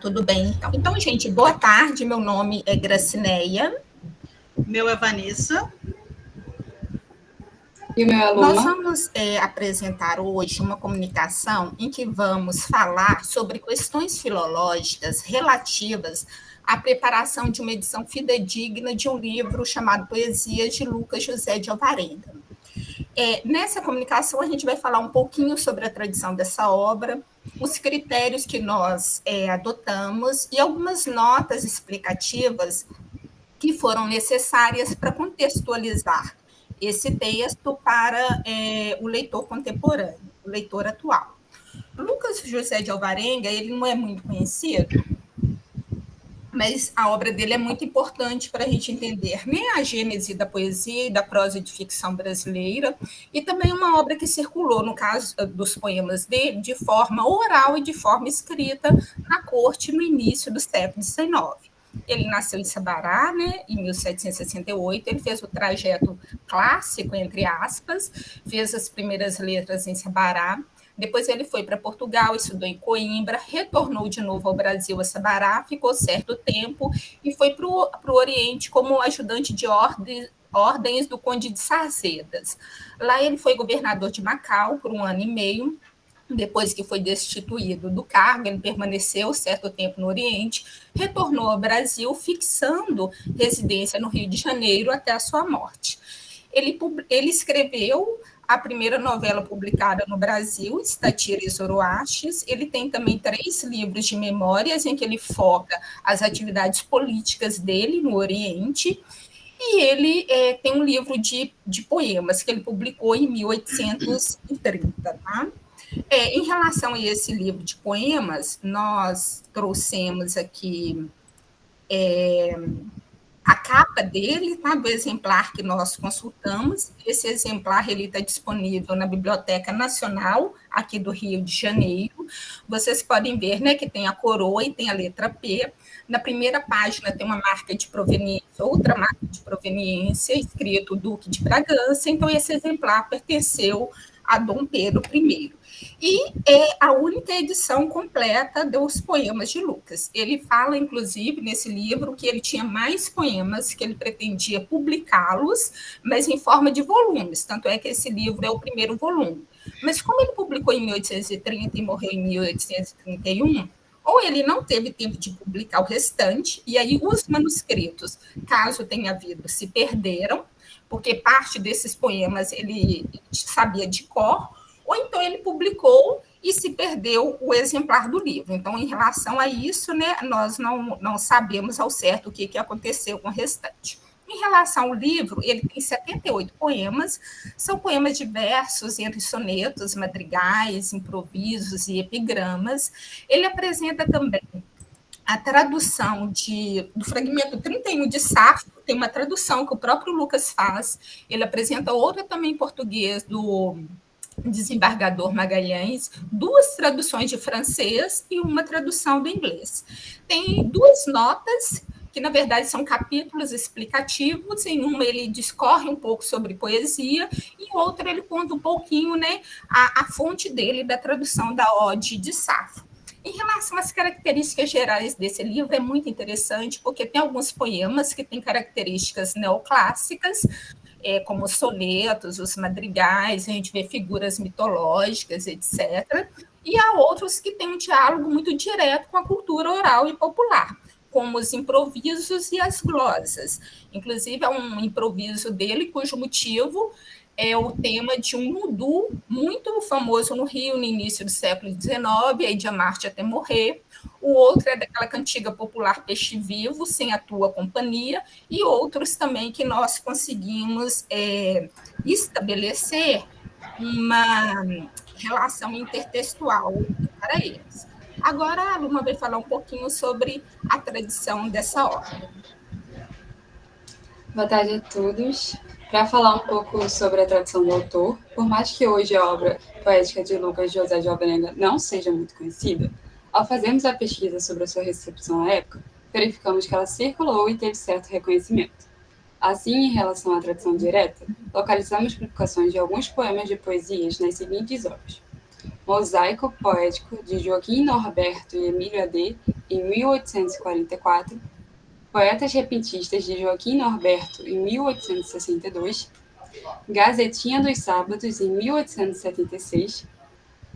Tudo bem, então. Então, gente, boa tarde. Meu nome é Gracineia. Meu é Vanessa. E o meu é Luma. Nós vamos apresentar hoje uma comunicação em que vamos falar sobre questões filológicas relativas à preparação de uma edição fidedigna de um livro chamado Poesias de Lucas José de Alvarenga. Nessa comunicação, a gente vai falar um pouquinho sobre a tradição dessa obra, os critérios que nós adotamos e algumas notas explicativas que foram necessárias para contextualizar esse texto para o leitor contemporâneo, o leitor atual. Lucas José de Alvarenga, ele não é muito conhecido, mas a obra dele é muito importante para a gente entender, né, a gênese da poesia e da prosa de ficção brasileira, e também uma obra que circulou, no caso dos poemas dele, de forma oral e de forma escrita na corte no início do século XIX. Ele nasceu em Sabará, né, em 1768, ele fez o trajeto clássico, entre aspas, fez as primeiras letras em Sabará, depois ele foi para Portugal, estudou em Coimbra, retornou de novo ao Brasil, a Sabará, ficou certo tempo e foi para o Oriente como ajudante de ordens do Conde de Sarzedas. Lá ele foi governador de Macau por 1 ano e meio. Depois que foi destituído do cargo, ele permaneceu certo tempo no Oriente, retornou ao Brasil, fixando residência no Rio de Janeiro até a sua morte. Ele escreveu a primeira novela publicada no Brasil, Statira e Zoroastes. Ele tem também 3 livros de memórias em que ele foca as atividades políticas dele no Oriente, e ele tem um livro de poemas que ele publicou em 1830, tá? Em relação a esse livro de poemas, nós trouxemos aqui a capa dele, tá, do exemplar que nós consultamos. Esse exemplar está disponível na Biblioteca Nacional, aqui do Rio de Janeiro. Vocês podem ver, né, que tem a coroa e tem a letra P. Na primeira página tem uma marca de proveniência, outra marca de proveniência, escrito Duque de Bragança. Então, esse exemplar pertenceu a Dom Pedro I. E é a única edição completa dos poemas de Lucas. Ele fala, inclusive, nesse livro, que ele tinha mais poemas, que ele pretendia publicá-los, mas em forma de volumes. Tanto é que esse livro é o primeiro volume. Mas como ele publicou em 1830 e morreu em 1831, ou ele não teve tempo de publicar o restante, e aí os manuscritos, caso tenha havido, se perderam, porque parte desses poemas ele sabia de cor, ou então ele publicou e se perdeu o exemplar do livro. Então, em relação a isso, né, nós não sabemos ao certo o que aconteceu com o restante. Em relação ao livro, ele tem 78 poemas, são poemas diversos, entre sonetos, madrigais, improvisos e epigramas. Ele apresenta também a tradução do fragmento 31 de Safo, tem uma tradução que o próprio Lucas faz, ele apresenta outra também em português, do desembargador Magalhães, 2 traduções de francês e uma tradução do inglês. Tem 2 notas, que na verdade são capítulos explicativos, em uma ele discorre um pouco sobre poesia, e em outra ele conta um pouquinho, né, a fonte dele, da tradução da Ode de Safo. Em relação às características gerais desse livro, é muito interessante, porque tem alguns poemas que têm características neoclássicas, como os sonetos, os madrigais, a gente vê figuras mitológicas, etc. E há outros que têm um diálogo muito direto com a cultura oral e popular, como os improvisos e as glosas. Inclusive, há um improviso dele, cujo motivo é o tema de um mudu muito famoso no Rio, no início do século XIX, aí de Marte até morrer. O outro é daquela cantiga popular Peixe Vivo, Sem a Tua Companhia, e outros também que nós conseguimos estabelecer uma relação intertextual para eles. Agora, a Luma vai falar um pouquinho sobre a tradição dessa obra. Boa tarde a todos. Para falar um pouco sobre a tradição do autor, por mais que hoje a obra poética de Lucas José de Alvarenga não seja muito conhecida, ao fazermos a pesquisa sobre a sua recepção à época, verificamos que ela circulou e teve certo reconhecimento. Assim, em relação à tradição direta, localizamos publicações de alguns poemas de poesias nas seguintes obras: Mosaico Poético, de Joaquim Norberto e Emílio A.D., em 1844, Poetas Repentistas, de Joaquim Norberto, em 1862, Gazetinha dos Sábados, em 1876,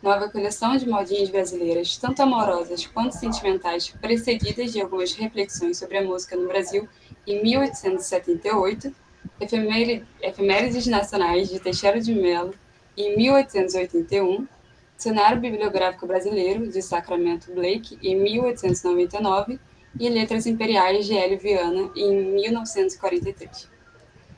Nova Coleção de Modinhas Brasileiras, tanto amorosas quanto sentimentais, precedidas de algumas reflexões sobre a música no Brasil, em 1878, Efemérides Nacionais, de Teixeira de Mello, em 1881, Dicionário Bibliográfico Brasileiro, de Sacramento Blake, em 1899, e Letras Imperiais, de Hélio Viana, em 1943.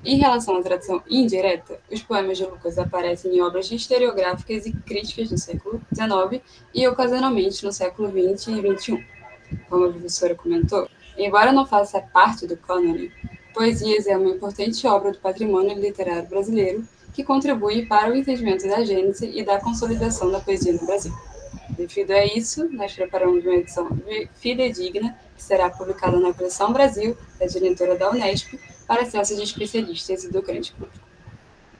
Em relação à tradução indireta, os poemas de Lucas aparecem em obras historiográficas e críticas do século XIX e, ocasionalmente, no século XX e XXI. Como a professora comentou, embora não faça parte do cânone, Poesias é uma importante obra do patrimônio literário brasileiro que contribui para o entendimento da gênese e da consolidação da poesia no Brasil. Devido a isso, nós preparamos uma edição fidedigna, que será publicada na Coleção Brasil, da diretora da Unesp, para acesso de especialistas e do grande público.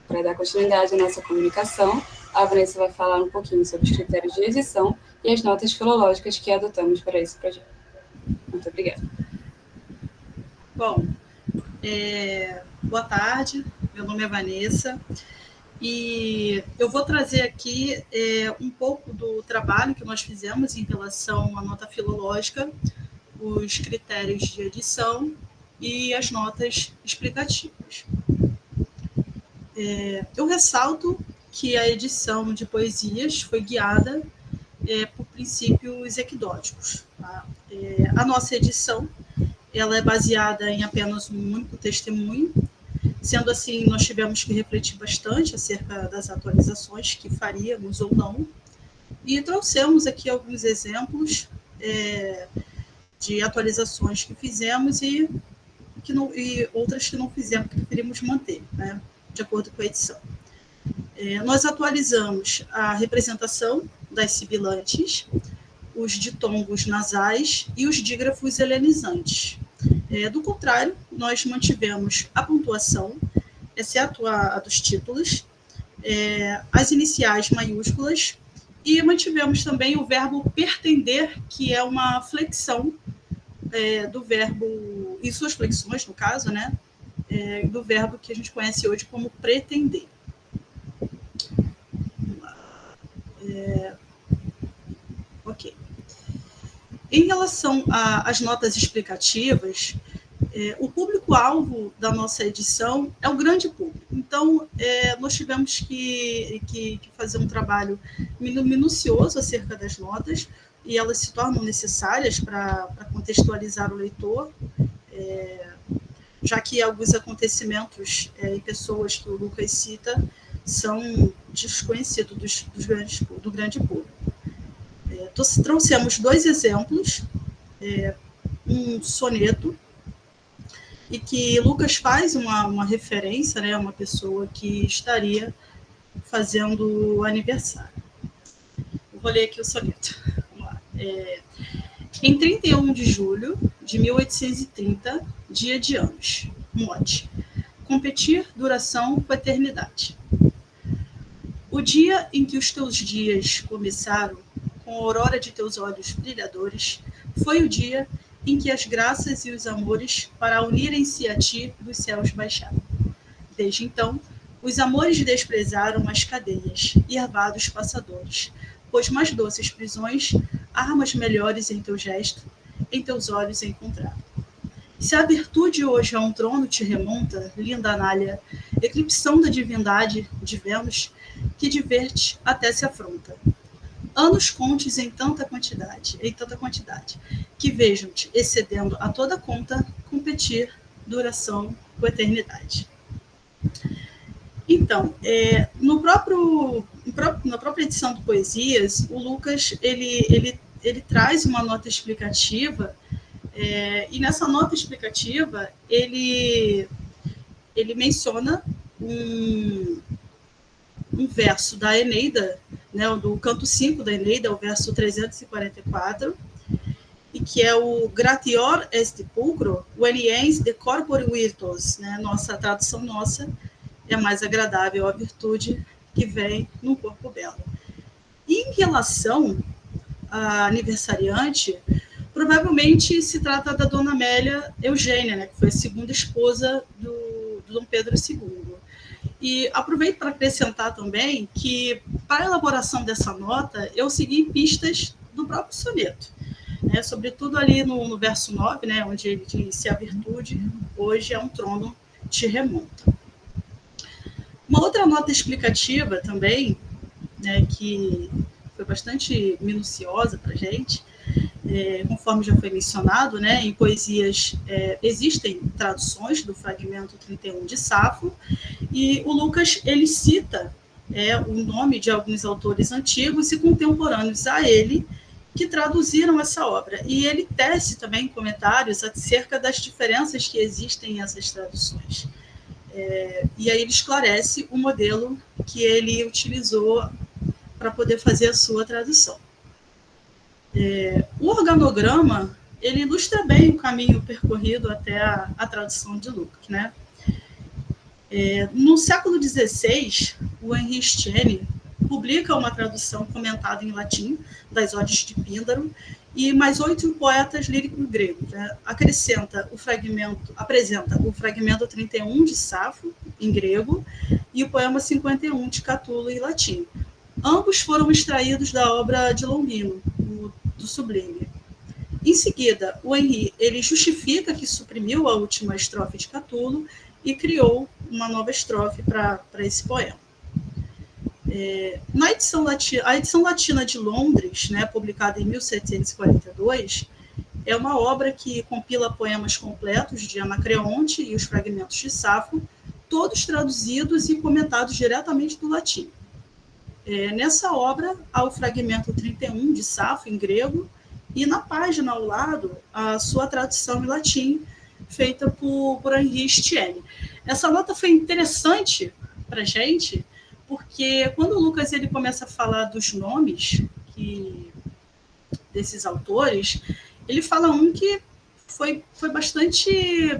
Para dar continuidade à nossa comunicação, a Vanessa vai falar um pouquinho sobre os critérios de edição e as notas filológicas que adotamos para esse projeto. Muito obrigada. Bom, boa tarde, meu nome é Vanessa, e eu vou trazer aqui um pouco do trabalho que nós fizemos em relação à nota filológica, os critérios de edição e as notas explicativas. Eu ressalto que a edição de poesias foi guiada por princípios equidóticos. Tá? A nossa edição ela é baseada em apenas um único testemunho. Sendo assim, nós tivemos que refletir bastante acerca das atualizações que faríamos ou não, e trouxemos aqui alguns exemplos de atualizações que fizemos e outras que não fizemos, que preferimos manter, né, de acordo com a edição. Nós atualizamos a representação das sibilantes, os ditongos nasais e os dígrafos helenizantes. Do contrário, nós mantivemos a pontuação, exceto a dos títulos, as iniciais maiúsculas, e mantivemos também o verbo pertender, que é uma flexão do verbo, e suas flexões, no caso, né, do verbo que a gente conhece hoje como pretender. Vamos lá. Ok. Em relação às notas explicativas, o público-alvo da nossa edição é o grande público. Então, nós tivemos que fazer um trabalho minucioso acerca das notas, e elas se tornam necessárias para contextualizar o leitor, já que alguns acontecimentos e pessoas que o Lucas cita são desconhecidos do grande público. Trouxemos 2 exemplos, um soneto, e que Lucas faz uma referência, né, a uma pessoa que estaria fazendo aniversário. Eu vou ler aqui o soneto. Vamos lá. Em 31 de julho de 1830, dia de anos, mote: competir, duração com eternidade. O dia em que os teus dias começaram, com a aurora de teus olhos brilhadores, foi o dia em que as graças e os amores, para unirem-se a ti, dos céus baixaram. Desde então, os amores desprezaram as cadeias e arvados passadores, pois mais doces prisões, armas melhores em teu gesto, em teus olhos encontraram. Se a virtude hoje a um trono te remonta, linda anália, eclipsão da divindade de Vênus, que diverte até se afronta. Anos contes em tanta quantidade, que vejam-te, excedendo a toda conta, competir, duração com eternidade. Então, na própria edição do Poesias, o Lucas ele traz uma nota explicativa, e nessa nota explicativa ele menciona um verso da Eneida, né, do canto 5 da Eneida, o verso 344, e que é o gratior est pulcro, veniens de corpore virtus, né? Nossa tradução é mais agradável a virtude que vem num corpo belo. E em relação à aniversariante, provavelmente se trata da Dona Amélia Eugênia, né, que foi a segunda esposa do Dom Pedro II. E aproveito para acrescentar também que, para a elaboração dessa nota, eu segui pistas do próprio soneto, né, sobretudo ali no verso 9, né, onde ele diz: se a virtude hoje é um trono te remonta. Uma outra nota explicativa também, né, que foi bastante minuciosa para a gente, conforme já foi mencionado, né, em Poesias existem traduções do fragmento 31 de Safo, e o Lucas ele cita o nome de alguns autores antigos e contemporâneos a ele que traduziram essa obra, e ele tece também comentários acerca das diferenças que existem em essas traduções. E aí ele esclarece o modelo que ele utilizou para poder fazer a sua tradução. O organograma ele ilustra bem o caminho percorrido até a tradução de Lucas, né? No século XVI, o Henri Estienne publica uma tradução comentada em latim das Odes de Píndaro e mais 8 poetas líricos gregos, né? Apresenta o fragmento 31 de Safo, em grego, e o poema 51 de Catulo, em latim. Ambos foram extraídos da obra de Longino, do Sublime. Em seguida, o Henri ele justifica que suprimiu a última estrofe de Catulo e criou uma nova estrofe para esse poema. A edição latina de Londres, né, publicada em 1742, é uma obra que compila poemas completos de Anacreonte e os fragmentos de Safo, todos traduzidos e comentados diretamente do latim. Nessa obra, há o fragmento 31 de Safo, em grego, e na página ao lado, a sua tradução em latim, feita por Henri Estienne. Essa nota foi interessante para a gente, porque quando o Lucas ele começa a falar dos nomes desses autores, ele fala um que foi bastante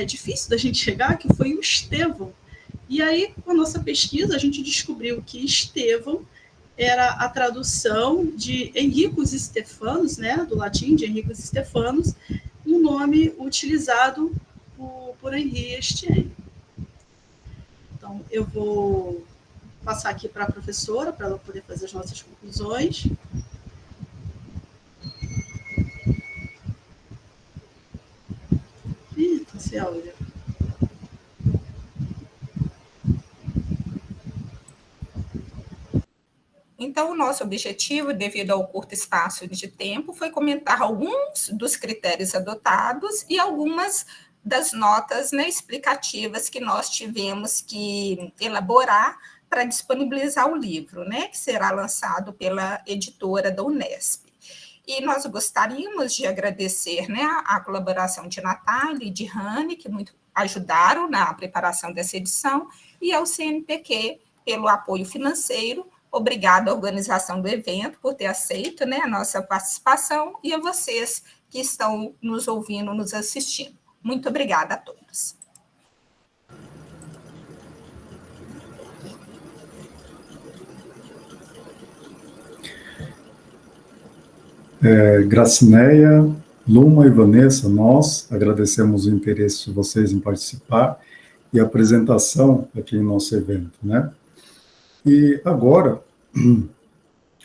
difícil da gente chegar, que foi o Estevão. E aí, com a nossa pesquisa, a gente descobriu que Estevão era a tradução de Henricus Stephanus, né, do latim de Henricus Stephanus, um nome utilizado por Henri Estienne. Então, eu vou passar aqui para a professora, para ela poder fazer as nossas conclusões. Tá sem áudio. Então, o nosso objetivo, devido ao curto espaço de tempo, foi comentar alguns dos critérios adotados e algumas das notas, né, explicativas que nós tivemos que elaborar para disponibilizar o livro, né, que será lançado pela editora da Unesp. E nós gostaríamos de agradecer, né, a colaboração de Natália e de Rani, que muito ajudaram na preparação dessa edição, e ao CNPq pelo apoio financeiro. Obrigada à organização do evento por ter aceito, né, a nossa participação, e a vocês que estão nos ouvindo, nos assistindo. Muito obrigada a todos. Gracineia, Luma e Vanessa, nós agradecemos o interesse de vocês em participar e a apresentação aqui em nosso evento, né? E agora,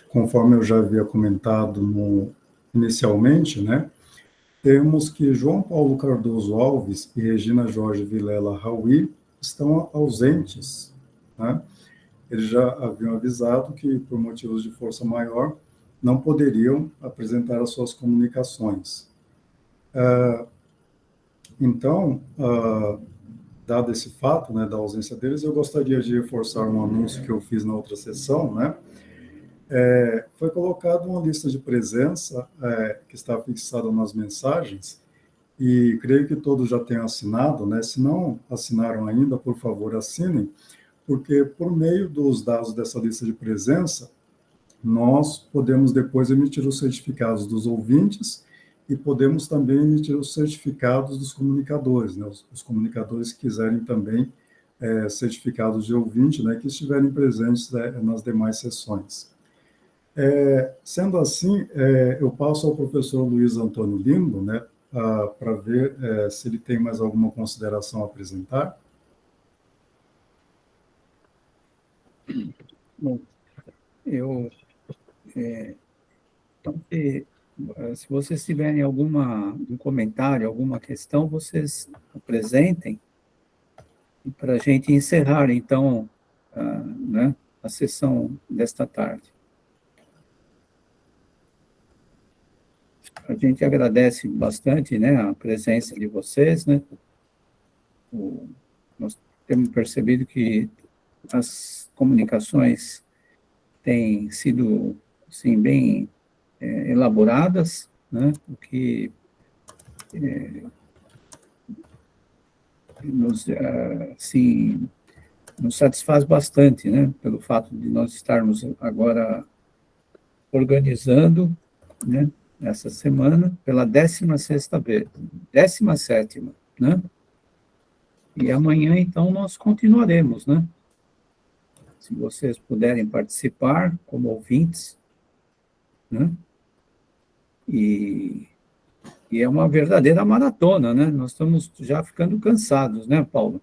conforme eu já havia comentado inicialmente, né, temos que João Paulo Cardoso Alves e Regina Jorge Vilela Raui estão ausentes, né? Eles já haviam avisado que, por motivos de força maior, não poderiam apresentar as suas comunicações. Então, dado esse fato, né, da ausência deles, eu gostaria de reforçar um anúncio que eu fiz na outra sessão, né? Foi colocada uma lista de presença que está fixada nas mensagens, e creio que todos já tenham assinado, né? Se não assinaram ainda, por favor, assinem, porque por meio dos dados dessa lista de presença, nós podemos depois emitir os certificados dos ouvintes e podemos também emitir os certificados dos comunicadores, né? Os comunicadores que quiserem também certificados de ouvinte, né, que estiverem presentes nas demais sessões. Sendo assim, eu passo ao professor Luiz Antônio Lindo, né, para ver se ele tem mais alguma consideração a apresentar. Bom, então, se vocês tiverem um comentário, alguma questão, vocês apresentem, para a gente encerrar, então, né, a sessão desta tarde. A gente agradece bastante, né, a presença de vocês, né? Nós temos percebido que as comunicações têm sido, assim, bem elaboradas, né? O que nos satisfaz bastante, né? Pelo fato de nós estarmos agora organizando, né, essa semana, pela 17ª vez, né? E amanhã, então, nós continuaremos, né? Se vocês puderem participar como ouvintes, né? E é uma verdadeira maratona, né? Nós estamos já ficando cansados, né, Paulo?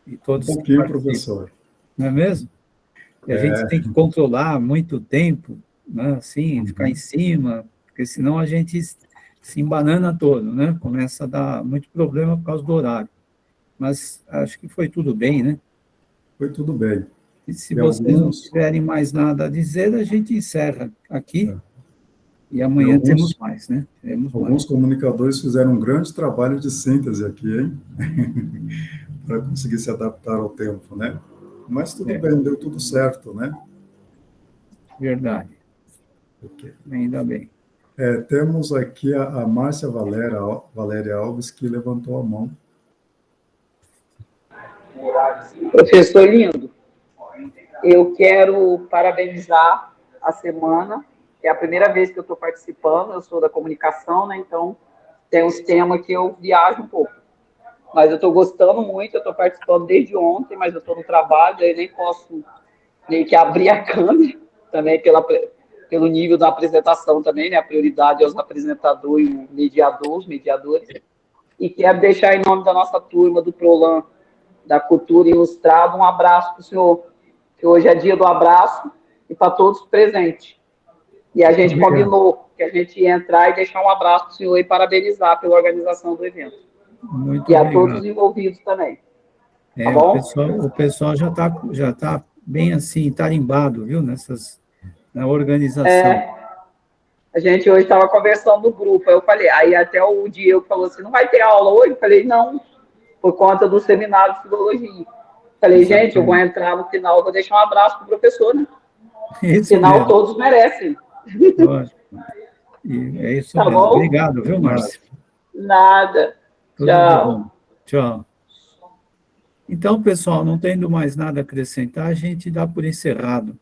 E todos um pouquinho, professor. Não é mesmo? E a gente tem que controlar muito tempo, né? Assim, ficar em cima, porque senão a gente se embanana todo, né? Começa a dar muito problema por causa do horário. Mas acho que foi tudo bem, né? Foi tudo bem. E se vocês não tiverem mais nada a dizer, a gente encerra aqui. E amanhã temos mais, né? Alguns comunicadores fizeram um grande trabalho de síntese aqui, hein? Para conseguir se adaptar ao tempo, né? Mas tudo bem, deu tudo certo, né? Verdade. Okay. Ainda bem. Temos aqui a Márcia Valéria Alves, que levantou a mão. Professor Lindo, eu quero parabenizar a semana. É a primeira vez que eu estou participando, eu sou da comunicação, né? Então tem uns temas que eu viajo um pouco. Mas eu estou gostando muito, eu estou participando desde ontem, mas eu estou no trabalho, aí nem posso meio que abrir a câmera, também pelo nível da apresentação também, né? A prioridade é os apresentadores e os mediadores. E quero deixar em nome da nossa turma do PROLAN, da Cultura Ilustrada, um abraço para o senhor, que hoje é dia do abraço, e para todos presentes. E a gente combinou que a gente ia entrar e deixar um abraço para o senhor e parabenizar pela organização do evento. Muito e obrigado. A todos os envolvidos também. Tá bom? O pessoal já tá bem assim, tarimbado, viu, na organização. A gente hoje estava conversando no grupo, eu falei, aí até o Diego falou assim, não vai ter aula hoje? Eu falei, não, por conta do seminário de filologia. Falei, gente, eu vou entrar no final, vou deixar um abraço para o professor, né? No final, todos merecem. Lógico. E é isso Tá mesmo. bom? Obrigado, viu, Márcia? Nada. Tudo Tchau. bom. Tchau. Então, pessoal, não tendo mais nada a acrescentar, a gente dá por encerrado,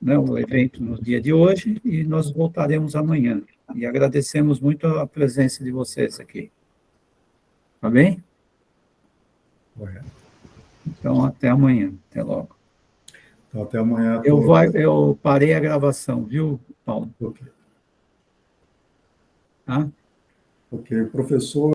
né, o evento no dia de hoje e nós voltaremos amanhã. E agradecemos muito a presença de vocês aqui. Tá bem? Então, até amanhã. Até logo. Então, até amanhã. Eu parei a gravação, viu, Paulo? Ok. Tá? Ok, professor.